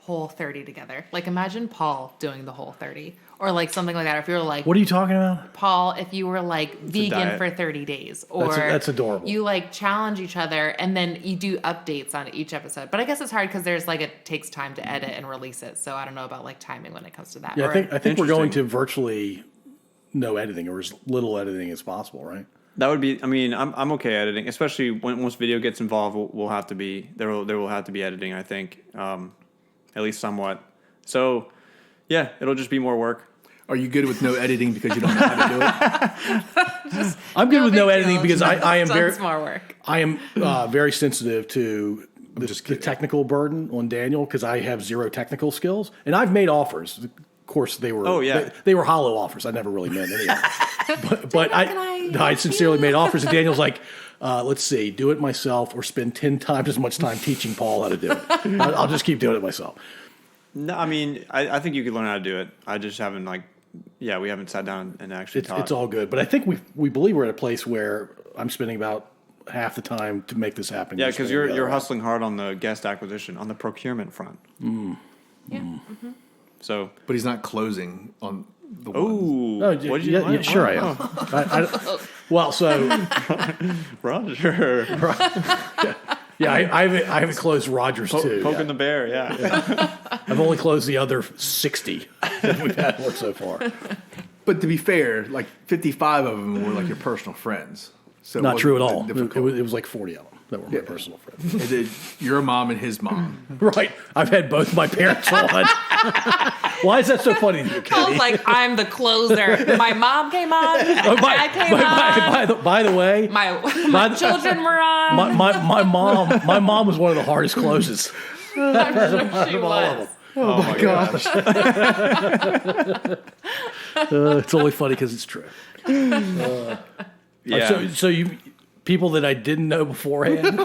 whole 30 together. Like imagine Paul doing the whole 30 or like something like that. Or if you were like What are you talking about? Paul, if you were like vegan diet. for 30 days or That's adorable. You like challenge each other and then you do updates on each episode. But I guess it's hard because there's like it takes time to edit and release it. So I don't know about like timing when it comes to that. Yeah, Or- I think we're going Interesting. to virtually no editing or as little editing as possible, right? That would be. I mean, I'm okay editing, especially once video gets involved. We'll have to be there. Will have to be editing. I think, at least somewhat. So, yeah, it'll just be more work. Are you good with no editing because you don't know how to do it? I'm good with no big editing deal. because I am Tons more work. I am very sensitive to the kidding. technical burden on Daniel because I have zero technical skills, and I've made offers. Of course, they were Oh, yeah. they were hollow offers. I never really meant anything. but can I I sincerely made offers, and Daniel's like, let's see, do it myself or spend 10 times as much time teaching Paul how to do it. I'll just keep doing it myself. No, I mean, I think you could learn how to do it. I just haven't we haven't sat down and actually taught. It's all good, but I think we believe we're at a place where I'm spending about half the time to make this happen. Yeah, Just because spending the you're other hustling hard on the guest acquisition, on the procurement front. Yeah. So, But he's not closing on the one. ooh, No, what did you? yeah, sure I am. Well, so Roger, yeah, I haven't closed Rogers too. poking the bear. Yeah. I've only closed the other 60 that we've had work so far. But to be fair, like 55 of them were like your personal friends. So it Not true at wasn't all. that It difficult. was like 40 of them that were my personal friends. And then your mom and his mom. Right. I've had both my parents on. Why is that so funny to you, I Katy? was like, I'm the closer. My mom came on. My dad came on. By the way, My children were on. my mom was one of the hardest closes. I'm sure she All of was. them. Oh my gosh. It's only funny because it's true. Yeah. So you people that I didn't know beforehand,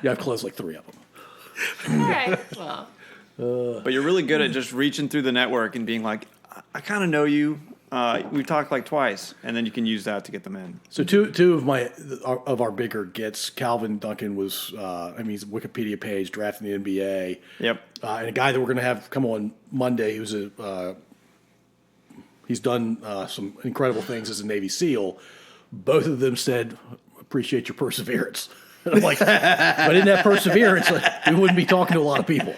yeah, I've closed like 3 of them. All right. Well, But you're really good at just reaching through the network and being like, I kind of know you. We've talked like twice, and then you can use that to get them in. So two of our bigger gets. Calvin Duncan was, he's a Wikipedia page drafting the NBA. Yep. And a guy that we're going to have come on Monday, who's he's done some incredible things as a Navy SEAL. Both of them said, "Appreciate your perseverance." And I'm like, if I didn't have perseverance, we wouldn't be talking to a lot of people.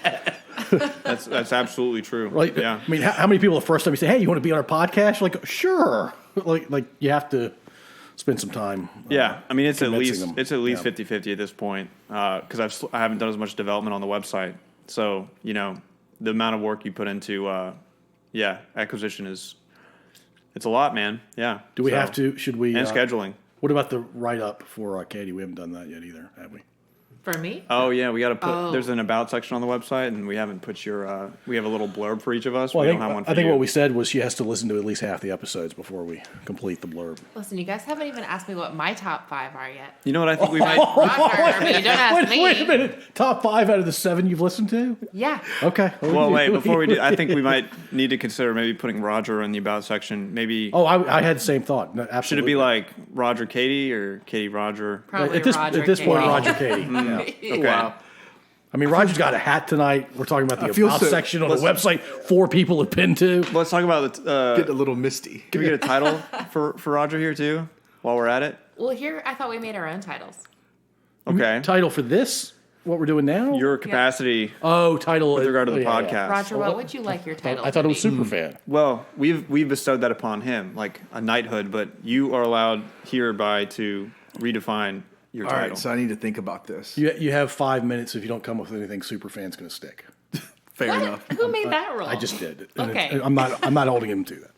That's absolutely true. Right? Yeah. I mean, how many people the first time you say, "Hey, you want to be on our podcast?" You're like, sure. Like you have to spend some time. Yeah, I mean it's at convincing least them. it's at least 50-50 at this point because I haven't done as much development on the website. So the amount of work you put into acquisition it's a lot, man. Yeah. Do we have to? Should we? And scheduling. What about the write up for Katy? We haven't done that yet either, have we? for me, Oh yeah, we got to put. Oh. There's an about section on the website, and we haven't put your. We have a little blurb for each of us. Well, we I don't have one think, for I think you. what we said was she has to listen to at least half the episodes before we complete the blurb. listen, you guys haven't even asked me what my top 5 are yet. You know what I think we might. Roger, but you don't ask me. Wait a minute. Top 5 out of the 7 you've listened to? Yeah. Okay. Well, wait. Before we do, I think we might need to consider maybe putting Roger in the about section. Maybe Oh, I had the same thought. No, should it absolutely. be like Roger Katy or Katy Roger? Probably at this point, Katie. Roger Katy. Yeah. Okay. Wow. I mean, Roger's got a hat tonight. We're talking about the feel about so- section on the website. 4 people have pinned to. Let's talk about the. Get a little misty. Can we get a title for Roger here too, while we're at it? Well, here I thought we made our own titles. Okay. Title for this? What we're doing now? Your capacity title with regard to the yeah, podcast. yeah. Roger, what would you like your title? I thought to it was be? super fan. Well, we've bestowed that upon him, like a knighthood. But you are allowed hereby to redefine your All title. right, so I need to think about this. You have 5 minutes. If you don't come up with anything, Superfan's going to stick. Fair What? enough. Who made that rule? I just did. Okay. I'm not holding him to that.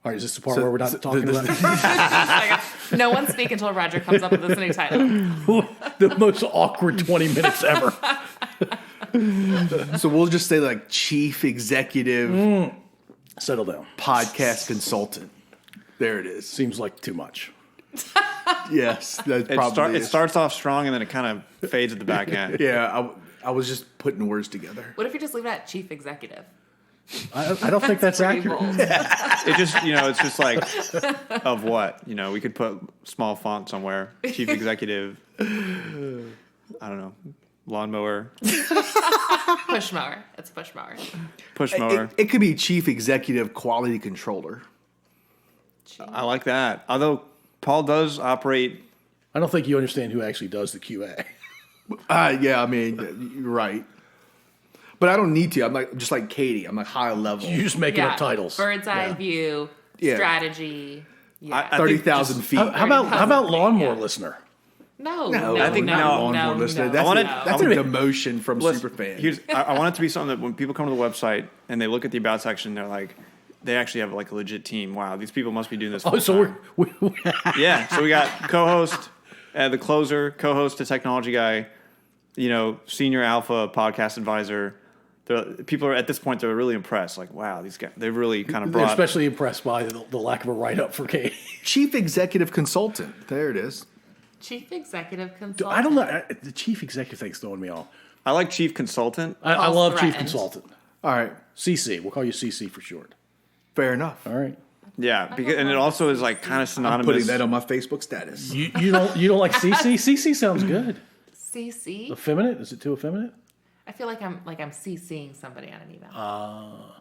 All right, is this the part where we're not talking about No one speak until Roger comes up with this new title. the most awkward 20 minutes ever? So we'll just say like chief executive Settle down. podcast consultant. There it is. Seems like too much. Yes, that probably It is. starts off strong and then it kind of fades at the back end. Yeah, I was just putting words together. What if you just leave it at chief executive? I don't think that's Pretty accurate. bold. It just, it's just like, of what? We could put small font somewhere. Chief executive, I don't know, lawnmower, Push mower. It's push mower. push mower. It could be chief executive quality controller. I like that. Although Paul does operate. I don't think you understand who actually does the QA. Yeah, I mean, you're right. But I don't need to. I'm like just like Katy. I'm like high level. You're just making up titles. Bird's eye view, Yeah. strategy. Yeah. I think 30,000 feet. How about lawnmower Yeah. listener? no, I think no. Lawnmower listener. no. That's, I wanted- that's I a wanted- demotion from Listen, Superfan. I want it to be something that when people come to the website and they look at the about section, they're like, they actually have like a legit team. Wow, these people must be doing this. Oh, so we're Yeah, so we got co-host, the closer, co-host, a technology guy, senior alpha podcast advisor. People are at this point, they're really impressed. Like, wow, these guys, they've really kind of they're brought. especially impressed by the lack of a write up for Katie. Chief executive consultant. There it is. Chief executive consultant. I don't know. The chief executive thing's throwing me off. I like chief consultant. I Paul's love chief threatened. consultant. All right. CC. We'll call you CC for short. Fair enough. All right. Yeah, because, and it also is like kind of synonymous. Putting that on my Facebook status. You don't like CC? CC sounds good. CC. Effeminate? Is it too effeminate? I feel like I'm CCing somebody on an email.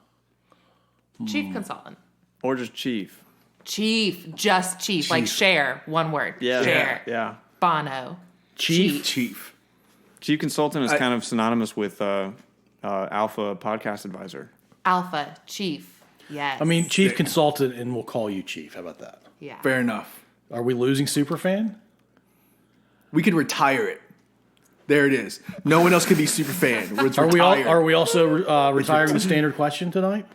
Chief consultant. or just chief. Chief, just chief, like share, one word. Yeah, Share. yeah. Bono. Chief? Chief. Chief consultant is kind of synonymous with alpha podcast advisor. Alpha, chief. Yes. I mean, chief consultant, and we'll call you chief. How about that? yeah. Fair enough. Are we losing Superfan? We could retire it. There it is. No one else could be Superfan. It's Are retired. we also retiring the standard question tonight?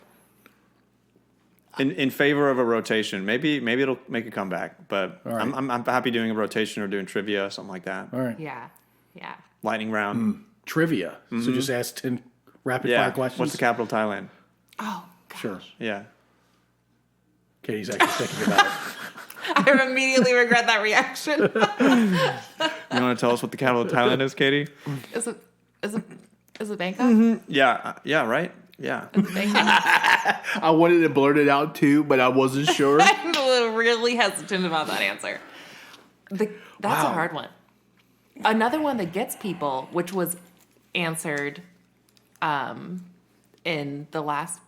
In favor of a rotation, maybe it'll make a comeback. But I'm happy doing a rotation or doing trivia, something like that. All right. Yeah. Yeah. Lightning round. Trivia. So just ask 10 rapid Yeah. fire questions. What's the capital of Thailand? Oh, God. Sure. Yeah. Katie's actually thinking about it. I immediately regret that reaction. You want to tell us what the capital of Thailand is, Katie? Is it Bangkok? Yeah. Right. Yeah. Bangkok? I wanted to blurt it out too, but I wasn't sure. I'm really hesitant about that answer. That's a hard one. Another one that gets people, which was answered in the last,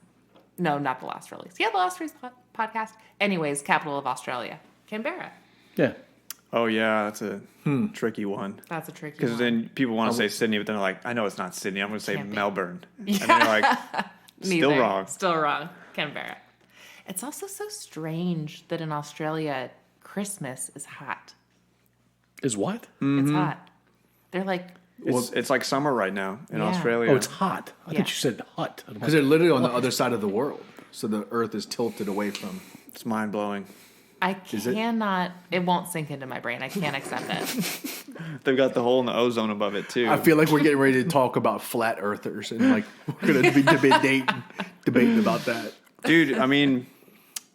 no, not the last release. Yeah, the last release podcast. Anyways, capital of Australia, Canberra. Yeah. Oh yeah, that's a tricky one. That's a tricky Because one. then people want to say Sydney, but then they're like, I know it's not Sydney. I'm going to say Can't be. Melbourne. And then you're like, still Neither. wrong. Still wrong. Canberra. It's also so strange that in Australia, Christmas is hot. Is what? It's hot. They're like, It's like summer right now in Yeah. Australia. Oh, it's hot. I Yeah. thought you said hut. Because they're literally on the other side of the world. So the earth is tilted away from. It's mind blowing. I it? cannot, it won't sink into my brain. I can't accept it. They've got the hole in the ozone above it too. I feel like we're getting ready to talk about flat earthers and like we're going to be debating about that. Dude, I mean,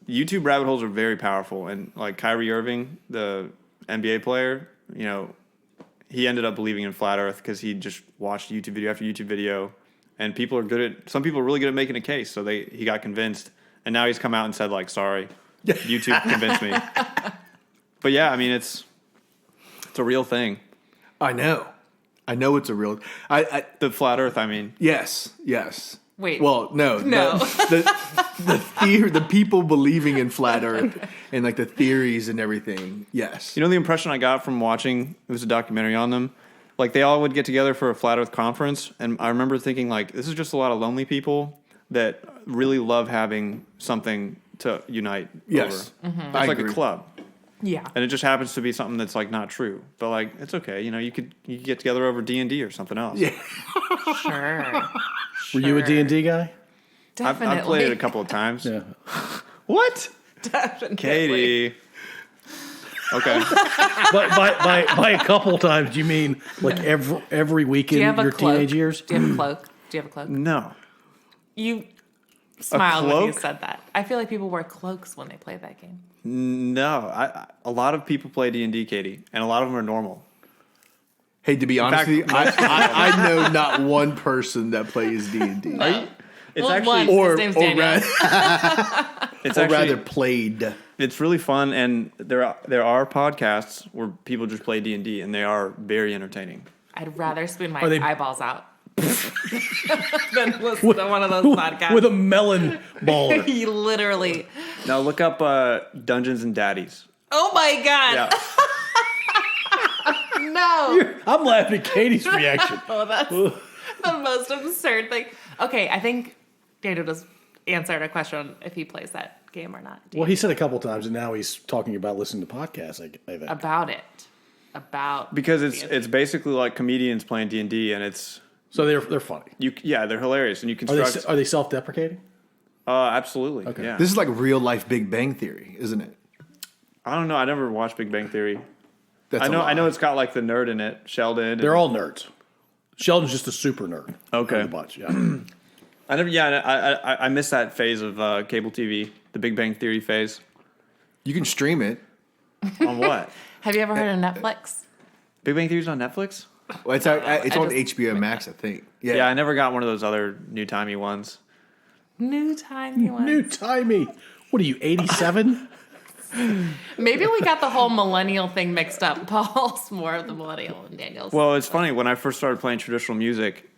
YouTube rabbit holes are very powerful. And like Kyrie Irving, the NBA player, he ended up believing in flat earth because he just watched YouTube video after YouTube video. And some people are really good at making a case. So he got convinced. And now he's come out and said like, sorry, YouTube convinced me. But yeah, I mean, it's a real thing. I know it's a real. The flat earth, I mean. Yes. Wait. Well, no. No. The people believing in flat earth and like the theories and everything. Yes. You know the impression I got from watching, it was a documentary on them, like they all would get together for a flat earth conference, and I remember thinking like, this is just a lot of lonely people that really love having something to unite Yes. over. I It's like agree. a club. Yeah. And it just happens to be something that's like not true, but like it's okay. You know, you could get together over D&D or something else. Yeah. Sure. Were you a D&D guy? Definitely. I've played it a couple of times. Yeah. What? Definitely. Katie. Okay. But by a couple times, you mean like every Do weekend you have your a cloak? teenage years? Do you have a cloak? Do you have a cloak? No. You smiled when you cloak? said that. I feel like people wear cloaks when they play that game. No. A lot of people play D&D, Katie, and a lot of them are normal. Hey, to be honest fact, with you, I know not one person that plays D&D. No. It's Well, actually one. Or, His name's or, Daniel. it's or actually rather played. it's really fun, and there are podcasts where people just play D&D, and they are very entertaining. I'd rather spoon my Are they- eyeballs out than listen to one of those podcasts. With a melon baller. He literally. Now look up Dungeons and Daddies. Oh my god! Yeah. No. I'm laughing at Katie's reaction. Oh, that's the most absurd thing. Okay, I think Daniel just answered a question if he plays that game or not. Well, he said a couple times, and now he's talking about listening to podcasts. I think. About it. About Because D&D. it's basically like comedians playing D&D, and it's So they're funny. they're hilarious, and you construct. Are they self-deprecating? Absolutely. Okay. Yeah. This is like real life Big Bang Theory, isn't it? I don't know. I never watched Big Bang Theory. That's I a know. lie. I know it's got like the nerd in it, Sheldon. They're all nerds. Sheldon's just a super nerd. Okay. Of the bunch, yeah. I never. Yeah. I missed that phase of cable TV, the Big Bang Theory phase. You can stream it. On what? Have you ever heard of Netflix? Big Bang Theory's on Netflix? Well, it's I on just- HBO Max, I think. Yeah. Yeah, I never got one of those other new timey ones. New timey ones. New timey. What are you, 87? Maybe we got the whole millennial thing mixed up. Paul's more of the millennial than Daniel's. Well, it's funny when I first started playing traditional music.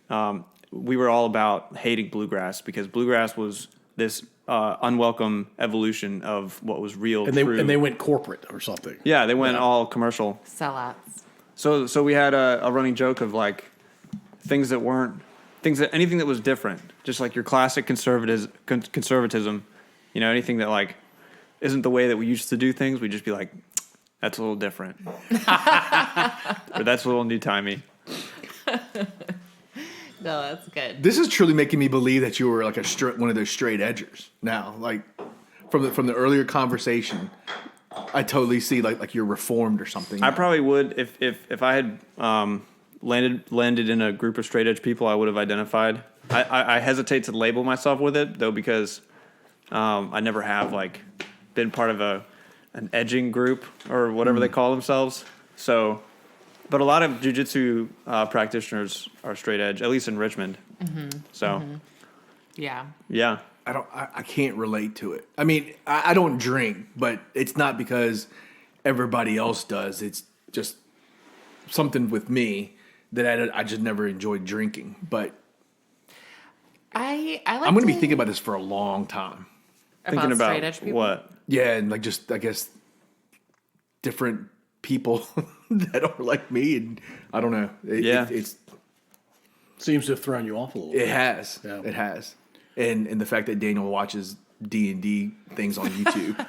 We were all about hating bluegrass because bluegrass was this unwelcome evolution of what was real. And they went corporate or something. Yeah, they went all commercial. Sellouts. So we had a running joke of like anything that was different, just like your classic conservatism, you know, anything that like isn't the way that we used to do things, we'd just be like, that's a little different, or that's a little new timey. No, that's good. This is truly making me believe that you were like one of those straight edgers. Now, like from the earlier conversation, I totally see like you're reformed or something. I probably would if I had landed in a group of straight edge people, I would have identified. I hesitate to label myself with it though because I never have like been part of an edging group or whatever they call themselves. So, but a lot of jiu-jitsu practitioners are straight edge, at least in Richmond. Mm-hmm. So, Yeah. yeah. I can't relate to it. I mean, I don't drink, but it's not because everybody else does. It's just something with me that I just never enjoyed drinking. But I like I'm going to be thinking about this for a long time. Thinking about straight edge people. what? Yeah, and like just I guess different people that are like me, and I don't know. It's Seems to have thrown you off a little it bit. has Yeah. it has, and the fact that Daniel watches D&D things on YouTube.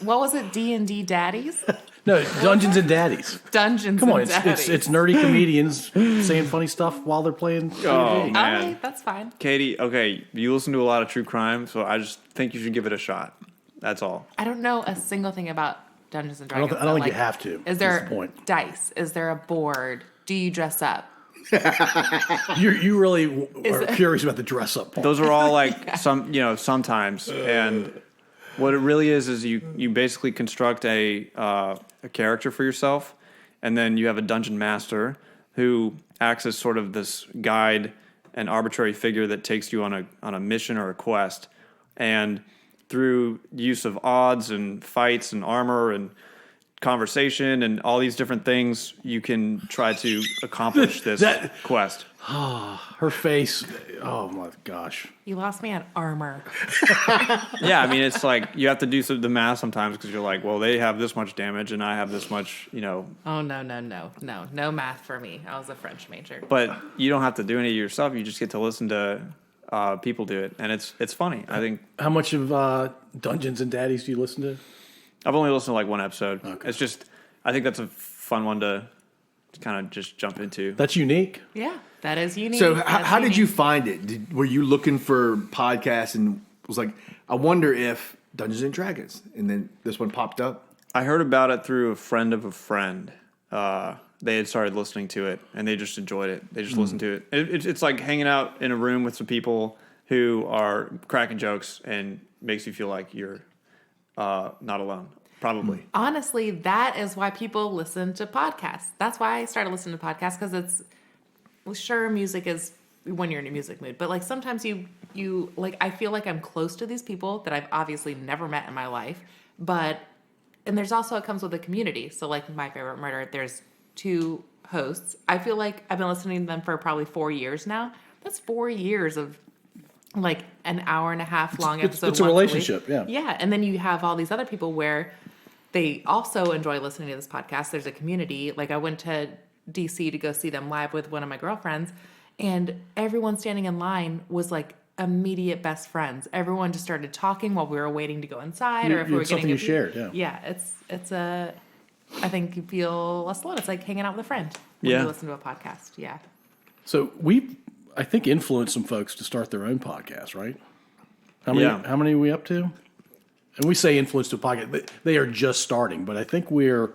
What was it? D&D Daddies? No, Dungeons and Daddies. Dungeons Come on, and it's Daddies. it's nerdy comedians saying funny stuff while they're playing D&D. Oh, man. All right, that's fine. Katie, okay, you listen to a lot of true crime, so I just think you should give it a shot. That's all. I don't know a single thing about Dungeons and I don't, Dragons. I don't think Like, you have to. Is That's there the point? dice? Is there a board? Do you dress up? You really are curious about the dress up part. Those are all like sometimes, and what it really is you basically construct a character for yourself, and then you have a dungeon master who acts as sort of this guide and arbitrary figure that takes you on a mission or a quest, and through use of odds and fights and armor and conversation and all these different things, you can try to accomplish this quest. Her face. Oh my gosh. You lost me at armor. Yeah, I mean, it's like you have to do the math sometimes because you're like, well, they have this much damage and I have this much, Oh, no math for me. I was a French major. but you don't have to do any of it yourself. You just get to listen to people do it, and it's funny. I think How much of Dungeons and Daddies do you listen to? I've only listened to like one episode. Okay. It's just, I think that's a fun one to kind of just jump into. That's unique. Yeah, that is unique. So how did you find it? Were you looking for podcasts and was like, I wonder if Dungeons and Dragons, and then this one popped up? I heard about it through a friend of a friend. They had started listening to it, and they just enjoyed it. They just listened to it. It's like hanging out in a room with some people who are cracking jokes and makes you feel like you're not alone. Probably. Honestly, that is why people listen to podcasts. That's why I started listening to podcasts, because sure, music is when you're in a music mood, but like sometimes you like, I feel like I'm close to these people that I've obviously never met in my life, and there's also, it comes with a community. So like My Favorite Murder, there's 2 hosts. I feel like I've been listening to them for probably 4 years now. That's 4 years of like an hour and a half long episode. It's a relationship, yeah. Yeah, and then you have all these other people where they also enjoy listening to this podcast. There's a community. Like I went to DC to go see them live with one of my girlfriends, and everyone standing in line was like immediate best friends. Everyone just started talking while we were waiting to go inside, or if we were getting something you shared. Yeah, yeah. I think you feel less alone. It's like hanging out with a friend when you listen to a podcast. Yeah. So I think, influenced some folks to start their own podcast, right? How many are we up to? And we say influence to a podcast. They are just starting, but I think we're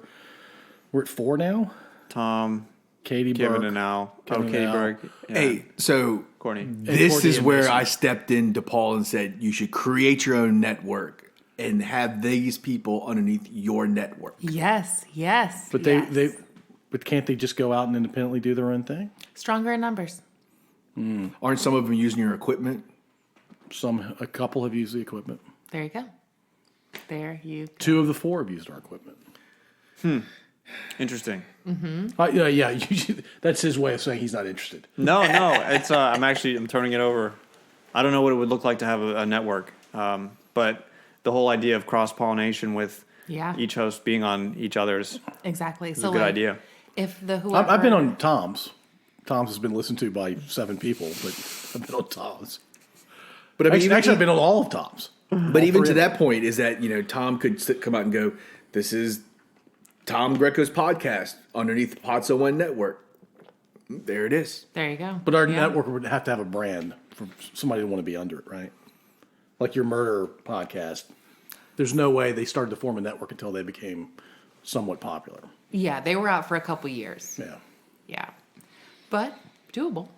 at 4 now. Tom, Katy, Kevin, Burke, and Al. Kevin Katy, and Al. Burke. Yeah. Hey, so Koning. this Courtney is and where Mason. I stepped into Paul and said, you should create your own network and have these people underneath your network. Yes. But but can't they just go out and independently do their own thing? Stronger in numbers. Aren't some of them using your equipment? A couple have used the equipment. There you go. There you go. 2 of the 4 have used our equipment. Interesting. Yeah. That's his way of saying he's not interested. No, it's I'm turning it over. I don't know what it would look like to have a network, but the whole idea of cross-pollination with each host being on each other's Exactly. is a good idea. If whoever I've been on Tom's. Tom's has been listened to by 7 people, but I've been on Tom's. But I mean, Actually, I've been on all of Tom's. But even to that point, is that, Tom could come out and go, this is Tom Greco's podcast underneath the Pod So One Network. There it is. There you go. But our network would have to have a brand for somebody to want to be under it, right? Like your murder podcast. There's no way they started to form a network until they became somewhat popular. Yeah, they were out for a couple years. Yeah. Yeah. But doable.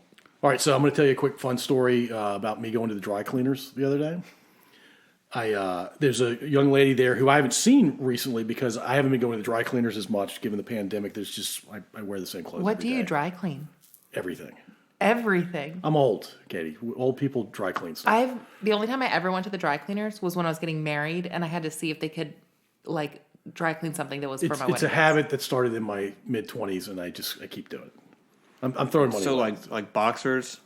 All right, so I'm going to tell you a quick fun story about me going to the dry cleaners the other day. There's a young lady there who I haven't seen recently because I haven't been going to the dry cleaners as much given the pandemic. There's just I wear the same clothes. What every do you day. dry clean? Everything. Everything. I'm old, Katie. Old people dry clean stuff. The only time I ever went to the dry cleaners was when I was getting married, and I had to see if they could like dry clean something that was for my wedding. It's a habit that started in my mid-20s, and I keep doing it. I'm throwing money. So away. like boxers.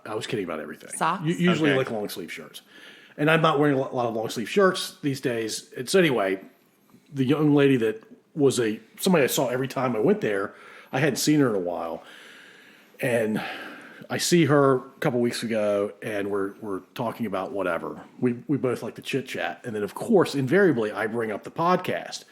I was kidding about everything. Socks? Usually Okay. like long sleeve shirts. And I'm not wearing a lot of long sleeve shirts these days. And so anyway, the young lady that was somebody I saw every time I went there, I hadn't seen her in a while. And I see her a couple weeks ago, and we're talking about whatever. We both like to chit chat. And then, of course, invariably, I bring up the podcast.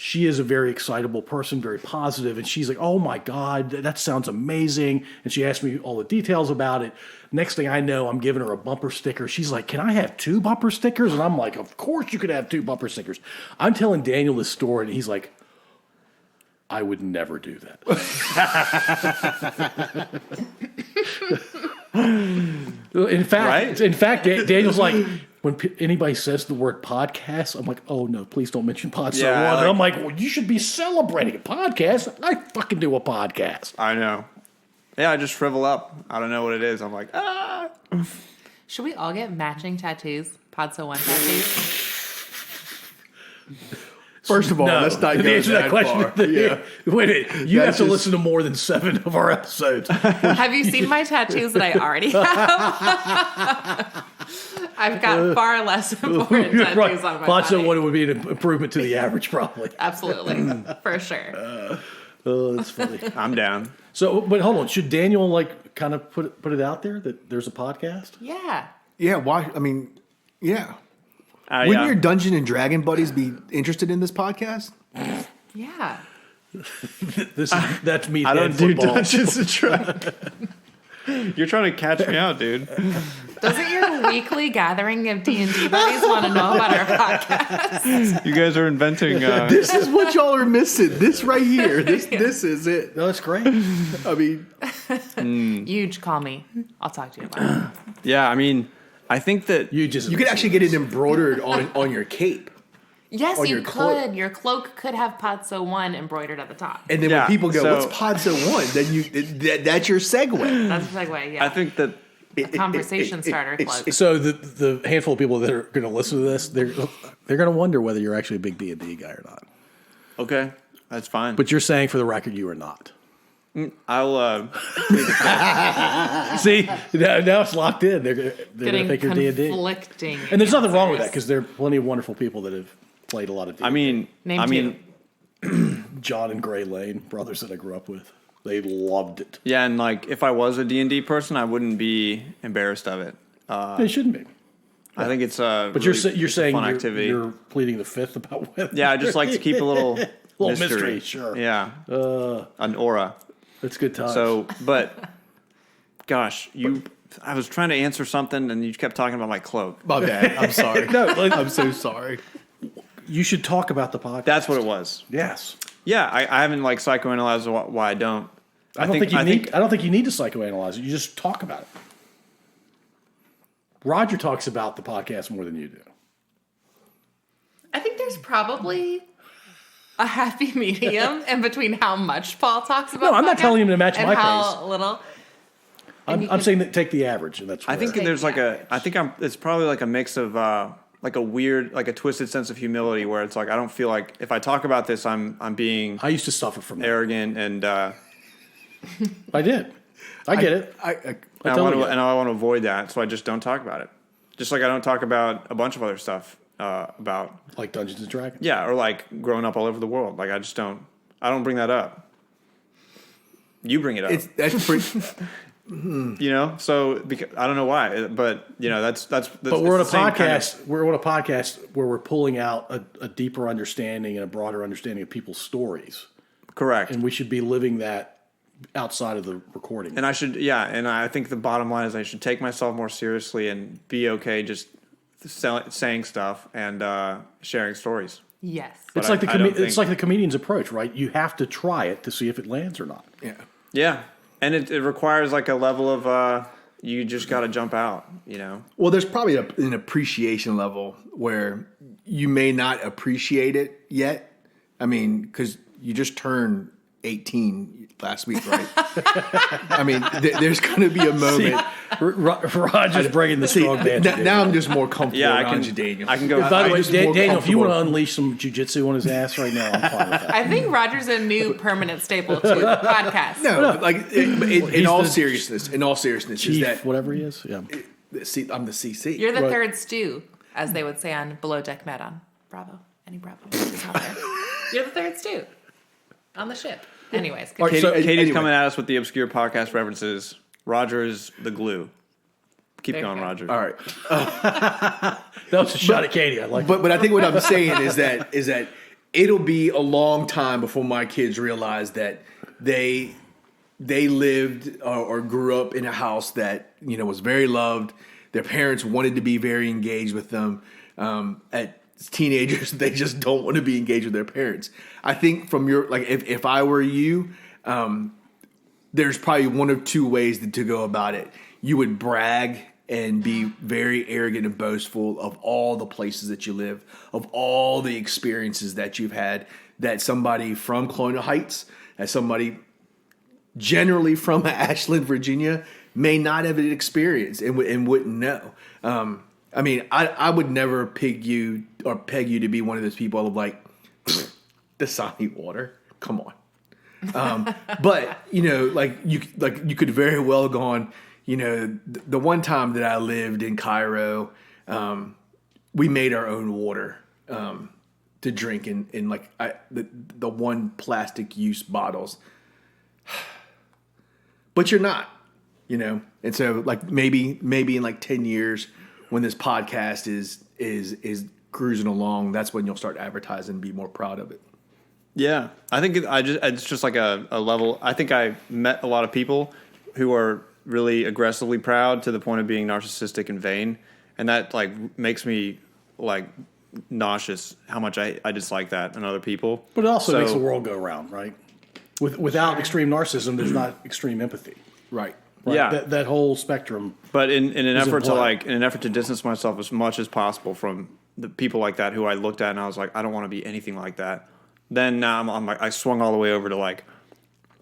She is a very excitable person, very positive, and she's like, oh my God, that sounds amazing. And she asked me all the details about it. Next thing I know, I'm giving her a bumper sticker. She's like, can I have 2 bumper stickers? And I'm like, of course you could have 2 bumper stickers. I'm telling Daniel this story, and he's like, I would never do that. In fact, Daniel's like, when anybody says the word podcast, I'm like, oh no, please don't mention Pod So One. And I'm like, well, you should be celebrating a podcast. I fucking do a podcast. I know. Yeah, I just shrivel up. I don't know what it is. I'm like, ah. Should we all get matching tattoos? Pod So One tattoos? First of all, No, let's not go the answer to that far. Yeah. Wait a minute. You have That's to just- listen to more than 7 of our episodes. Have you seen my tattoos that I already have? I've got far less important tattoos on my Pod So body. One would be an improvement to the average, probably. Absolutely, for sure. Oh, that's funny. I'm down. So, but hold on. Should Daniel kind of put it out there that there's a podcast? Yeah. Yeah, why? I mean, yeah. Wouldn't yeah. your Dungeon and Dragon buddies be interested in this podcast? Yeah. That's me. I don't do football. Dungeons and Dragons. You're trying to catch me out, dude. Doesn't your weekly gathering of D&D buddies want to know about our podcast? You guys are inventing. This is what y'all are missing. This right here. This is it. No, that's great. I mean, Huge, call me. I'll talk to you about it. Yeah, I mean, I think that You you could actually get it embroidered on your cape. Yes, Or you your could. cloak. Your cloak could have Podso 1 embroidered at the top. And then Yeah, when people go, so- what's Podso 1? Then that's your segue. That's a segue, yeah. I think that Conversation starter cloak. So the handful of people that are going to listen to this, they're going to wonder whether you're actually a big D&D guy or not. okay, that's fine. But you're saying for the record you are not. I'll See, now it's locked in. They're going to Getting think you're D&D. conflicting. And there's nothing wrong with that answers. because there are plenty of wonderful people that have played a lot of D&D. I mean, Name two. John and Gray Lane, brothers that I grew up with. They loved it. yeah, and like if I was a D&D person, I wouldn't be embarrassed of it. They shouldn't be. I think it's a But really, you're it's a saying fun you're, activity. you're pleading the fifth about whether. Yeah, I just like to keep a little mystery, sure. Yeah, an aura. It's good times. So, but gosh, I was trying to answer something and you kept talking about my cloak. My bad. I'm sorry. no, like, I'm so sorry. you should talk about the podcast. That's what it was. Yes. Yeah, I haven't like psychoanalyzed why I don't. I don't think you need to psychoanalyze it. You just talk about it. Roger talks about the podcast more than you do. I think there's probably a happy medium in between how much Paul talks about. No, I'm not podcasts telling him to match and my how pace. little. And you I'm can- saying that take the average, and that's. I think where- there's like the it's probably like a mix of like a weird, like a twisted sense of humility where it's like I don't feel like if I talk about this, I'm being I used to suffer from that. arrogant and I did. I get it. I I totally want get to it. and I want to avoid that, so I just don't talk about it. Just like I don't talk about a bunch of other stuff about Like Dungeons and Dragons. yeah, or like growing up all over the world. Like I don't bring that up. You bring it up. that's pretty. You know, so because, I don't know why, but you know that's. But we're on a it's the same kind of- podcast. We're on a podcast where we're pulling out a deeper understanding and a broader understanding of people's stories, correct, and we should be living that outside of the recording. and I should and I think the bottom line is I should take myself more seriously and be okay just saying stuff and sharing stories. Yes. But it's like I don't it's think- like the comedian's approach, right? You have to try it to see if it lands or not. Yeah. Yeah, and it requires like a level of you just got to jump out. You know, Well, there's probably an appreciation level where you may not appreciate it yet. I mean, because you just turned 18 last week, right? I mean, there's going to be a moment. Roger's bringing the strong banter. Now I'm just more comfortable yeah, around you, Daniel. I can go. By the way, just more Daniel, if you want to comfortable. unleash some jujitsu on his ass right now, I'm fine with that. I think Roger's a new permanent staple to the podcast. No, like in He's all the seriousness, is Chief, that whatever he is. Yeah. I'm the CC. You're the Right. third stew, as they would say on Below Deck Med on Bravo. Any Bravo? It's out there. You're the third stew on the ship. Anyways, All right, continue. Katie, Katie's anyway. coming at us with the obscure podcast references. Roger is the glue. Keep There you going, go. Roger. All right. That was a shot at Katie. I like it. But I think what I'm saying is that it'll be a long time before my kids realize that they lived or grew up in a house that was very loved. Their parents wanted to be very engaged with them. At teenagers, they just don't want to be engaged with their parents. I think from your if I were you, there's probably one of two ways to go about it. You would brag and be very arrogant and boastful of all the places that you live, of all the experiences that you've had, that somebody from Colonial Heights, that somebody generally from Ashland, Virginia, may not have experienced and wouldn't know. I mean, I would never peg you to be one of those people of like, the Sani water. Come on. But you could very well have gone. The one time that I lived in Cairo, we made our own water to drink in the one plastic use bottles. But you're not, and so maybe in 10 years when this podcast is cruising along, that's when you'll start advertising and be more proud of it. Yeah, I think it's just like a level. I think I met a lot of people who are really aggressively proud to the point of being narcissistic and vain, and that like makes me like nauseous how much I dislike that in other people. But it also makes the world go round, right? Without extreme narcissism, there's not extreme empathy. Right. Right? Yeah, That whole spectrum. but in an effort to play. in an effort to distance myself as much as possible from the people like that who I looked at and I was like, I don't want to be anything like that. Then now I swung all the way over to like,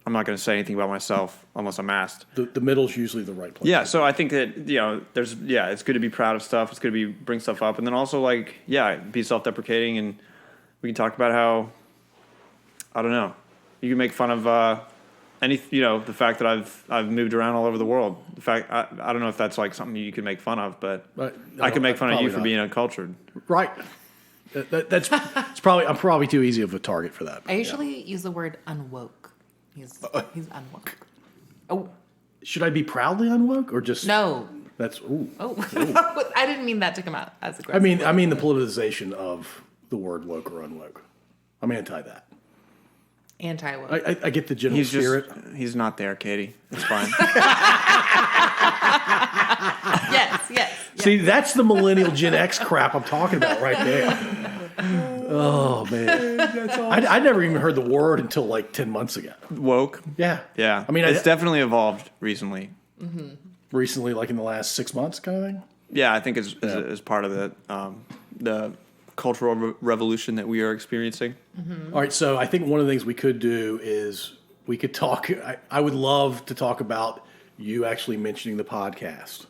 I'm not going to say anything about myself unless I'm asked. The middle's usually the right place. Yeah, so I think that it's good to be proud of stuff. It's good to bring stuff up, and then also like be self-deprecating, and we can talk about how I don't know. You can make fun of the fact that I've moved around all over the world. The fact I don't know if that's like something you can make fun of, but I can make fun of you for being uncultured. Right. That's it's probably I'm probably too easy of a target for that. I usually use the word unwoke. He's unwoke. Oh Should I be proudly unwoke or just no. That's ooh. Oh, I didn't mean that to come out as aggressive. I mean the politicization of the word woke or unwoke. I'm anti that. Anti-woke. I get the general spirit. He's not there, Katy. It's fine. Yes. See, that's the millennial Gen X crap I'm talking about right there. Oh man, I never even heard the word until like 10 months ago. Woke. Yeah. I mean, it's definitely evolved recently. Recently, like in the last 6 months, kind of thing. Yeah, I think as part of the cultural revolution that we are experiencing. All right, so I think one of the things we could do is we could talk. I would love to talk about you actually mentioning the podcast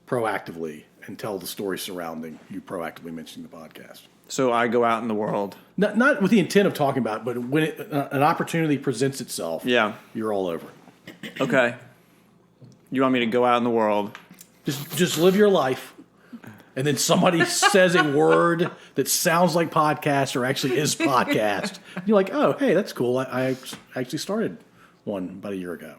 proactively and tell the story surrounding you proactively mentioning the podcast. So I go out in the world. Not with the intent of talking about it, but when an opportunity presents itself, you're all over it. Okay. You want me to go out in the world? Just live your life. And then somebody says a word that sounds like podcast or actually is podcast. You're like, oh, hey, that's cool. I actually started one about a year ago.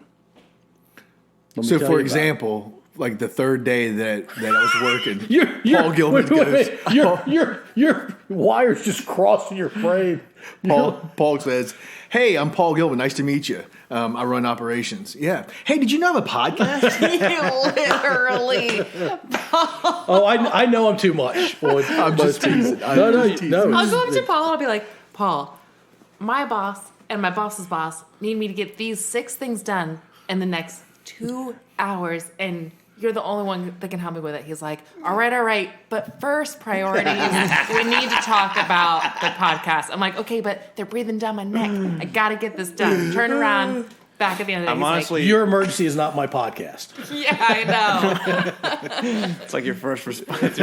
So, for example, like the third day that I was working, Paul Gilman goes, your wires just crossed in your frame. Paul says, "Hey, I'm Paul Gilman. Nice to meet you. I run operations. Yeah. Hey, did you know I have a podcast?" Literally. Oh, I know him too much. Boy. I'm just teasing. No. I'll go up to Paul and I'll be like, Paul, my boss and my boss's boss need me to get these 6 things done in the next 2 hours, and you're the only one that can help me with it. He's like, all right. But first priority is we need to talk about the podcast. I'm like, okay, but they're breathing down my neck. I got to get this done. Turn around. Back at the end of the day, I'm he's honestly, Your emergency is not my podcast. like, yeah, I know. it's like your first response.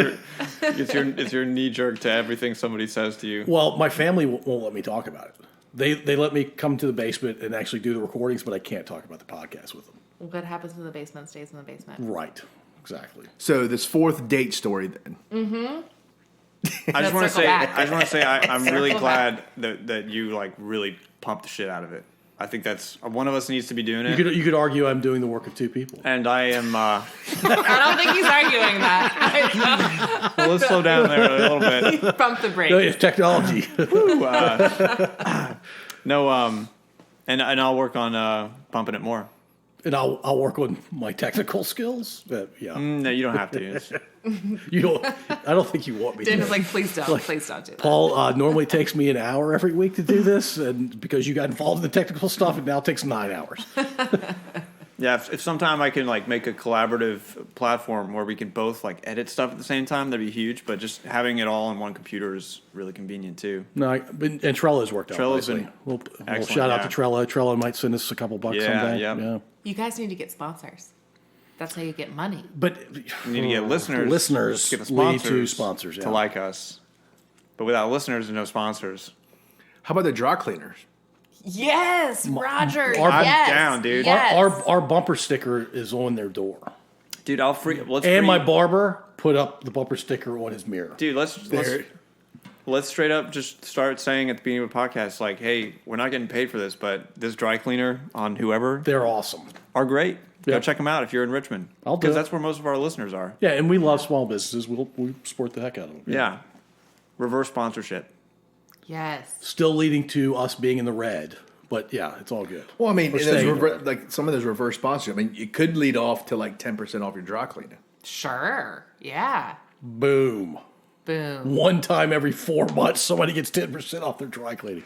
It's your knee jerk to everything somebody says to you. Well, my family won't let me talk about it. They let me come to the basement and actually do the recordings, but I can't talk about the podcast with them. What happens in the basement stays in the basement. Right. Exactly. So this fourth date story then. I just want to say I'm really Circle glad that you like really pumped the shit out of it. I think that's one of us needs to be doing it. You could argue I'm doing the work of 2 people. And I am. I don't think he's arguing that. Well, let's slow down there a little bit. Pump the brakes. No, it's technology. And I'll work on pumping it more. And I'll work on my technical skills. Yeah. No, you don't have to. You don't. I don't think you want me to. Dana's like, please don't do that. Paul, normally takes me an hour every week to do this, and because you got involved in the technical stuff, it now takes 9 hours. Yeah, if sometime I can like make a collaborative platform where we can both like edit stuff at the same time, that'd be huge. But just having it all on one computer is really convenient too. No, and Trello's worked out Trello's nicely. been We'll excellent, shout out yeah. to Trello. Trello might send us a couple bucks someday. Yeah. You guys need to get sponsors. That's how you get money. But We need to get listeners. Listeners Get the lead to sponsors. to like us. But without listeners, there's no sponsors. How about the dry cleaners? Yes, Roger. I'm yes. down, dude. Yes. Our bumper sticker is on their door, Dude, my barber put up the bumper sticker on his mirror. Dude, let's straight up just start saying at the beginning of a podcast, like, hey, we're not getting paid for this, but this dry cleaner on whoever They're awesome. are great. Go Yeah. check them out if you're in Richmond. I'll do Because it. that's where most of our listeners are. Yeah, and we love small businesses. We support the heck out of them. Yeah. Reverse sponsorship. Yes. Still leading to us being in the red, but yeah, it's all good. Well, I mean, We're those staying in the red. like some of those reverse sponsors. I mean, it could lead off to like 10% off your dry cleaning. Sure. Yeah. Boom. Boom. One time every 4 months, somebody gets 10% off their dry cleaning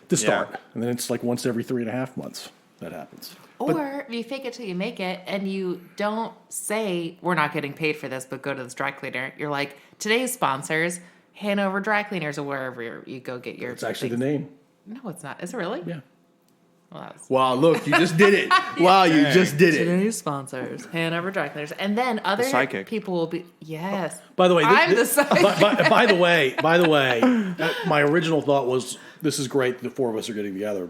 to start. Yeah. And then it's like once every 3.5 months that happens. Or if you fake it till you make it and you don't say, we're not getting paid for this, but go to this dry cleaner. You're like, today's sponsors, Hanover Dry Cleaners, or wherever you go get your It's actually things. the name. No, it's not. Is it really? Yeah. Well, that was Wow, look, you just did it. Wow, you just did it. today's sponsors, Hanover Dry Cleaners. And then other psychic. people will be, yes. By the way, I'm the psychic. by the way, my original thought was this is great. The four of us are getting together.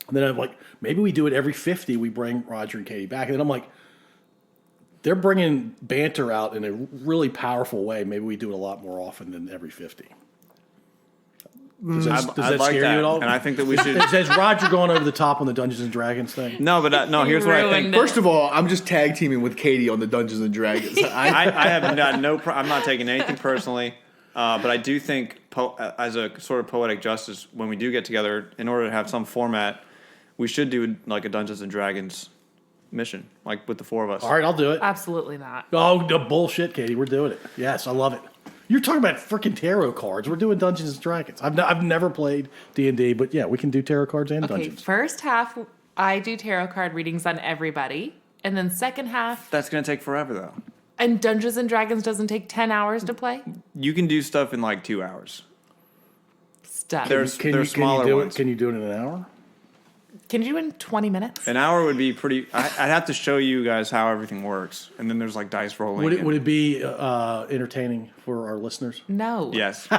And then I'm like, maybe we do it every 50. We bring Roger and Katy back. And then I'm like, they're bringing banter out in a really powerful way. Maybe we do it a lot more often than every 50. Does that, does I'd that like scare that. you at all? And I think that we should. Has Roger gone over the top on the Dungeons and Dragons thing? No, but no. Here's what I think. ruined it. First of all, I'm just tag teaming with Katy on the Dungeons and Dragons. I have no. I'm not taking anything personally, but I do think, as a sort of poetic justice, when we do get together, in order to have some format, we should do like a Dungeons and Dragons mission, like with the four of us. All right, I'll do it. Absolutely not. Oh, the bullshit, Katy. We're doing it. Yes, I love it. You're talking about freaking tarot cards. We're doing Dungeons and Dragons. I've never played D&D, but yeah, we can do tarot cards and Okay, dungeons. first half, I do tarot card readings on everybody. And then second half, That's gonna take forever though. and Dungeons and Dragons doesn't take 10 hours to play? You can do stuff in like 2 hours. Stuff. There's smaller do ones. Can you do it in an hour? Can you do it in 20 minutes? An hour would be pretty. I'd have to show you guys how everything works, and then there's like dice rolling. Would it be entertaining for our listeners? No. Yes, No.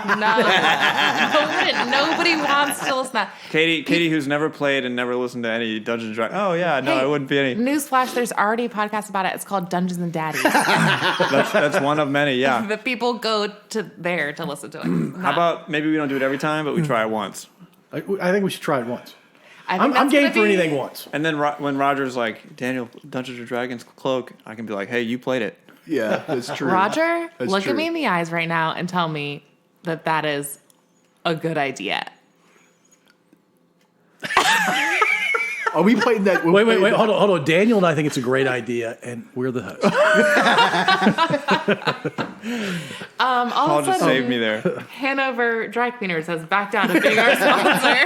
Nobody wants to listen to that. Katy, who's never played and never listened to any Dungeons and Dragons. Oh yeah, no, Hey, it wouldn't be any. Newsflash, there's already a podcast about it. It's called Dungeons and Daddies. That's one of many. Yeah. The people go to there to listen to it. How about maybe we don't do it every time, but we try it once, I think we should try it once. I think I'm that's game gonna for be- anything once. and then when Roger's like, Daniel, Dungeons and Dragons cloak, I can be like, hey, you played it. Yeah, that's true. Roger, That's look true. at me in the eyes right now and tell me that that is a good idea. Are we playing that? Wait, hold on. Daniel and I think it's a great idea, and we're the hosts. All Paul of a just sudden, saved me there. Hanover Dry Cleaners has backed out of being our sponsor.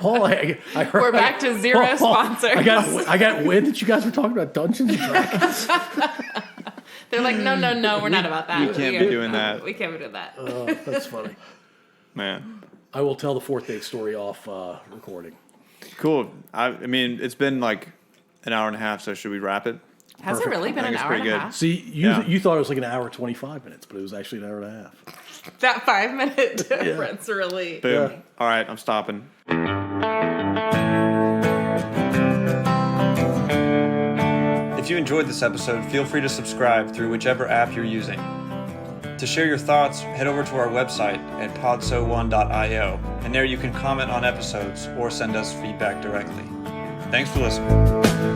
Paul, I heard, We're back to zero Paul, sponsors. I got wind that you guys were talking about Dungeons and Dragons. They're like, no, we're not about that. We can't be doing that. We can't be doing that. Oh, that's funny. Man, I will tell the fourth date story off recording. cool. I mean, it's been like an hour and a half, so should we wrap it? Has it really been I an think it's hour and pretty a good. half? See, Yeah. you thought it was like an hour 25 minutes, but it was actually an hour and a half. That 5-minute difference, really. Boom. Yeah. All right, I'm stopping. If you enjoyed this episode, feel free to subscribe through whichever app you're using. To share your thoughts, head over to our website at podso1.io, and there you can comment on episodes or send us feedback directly. Thanks for listening.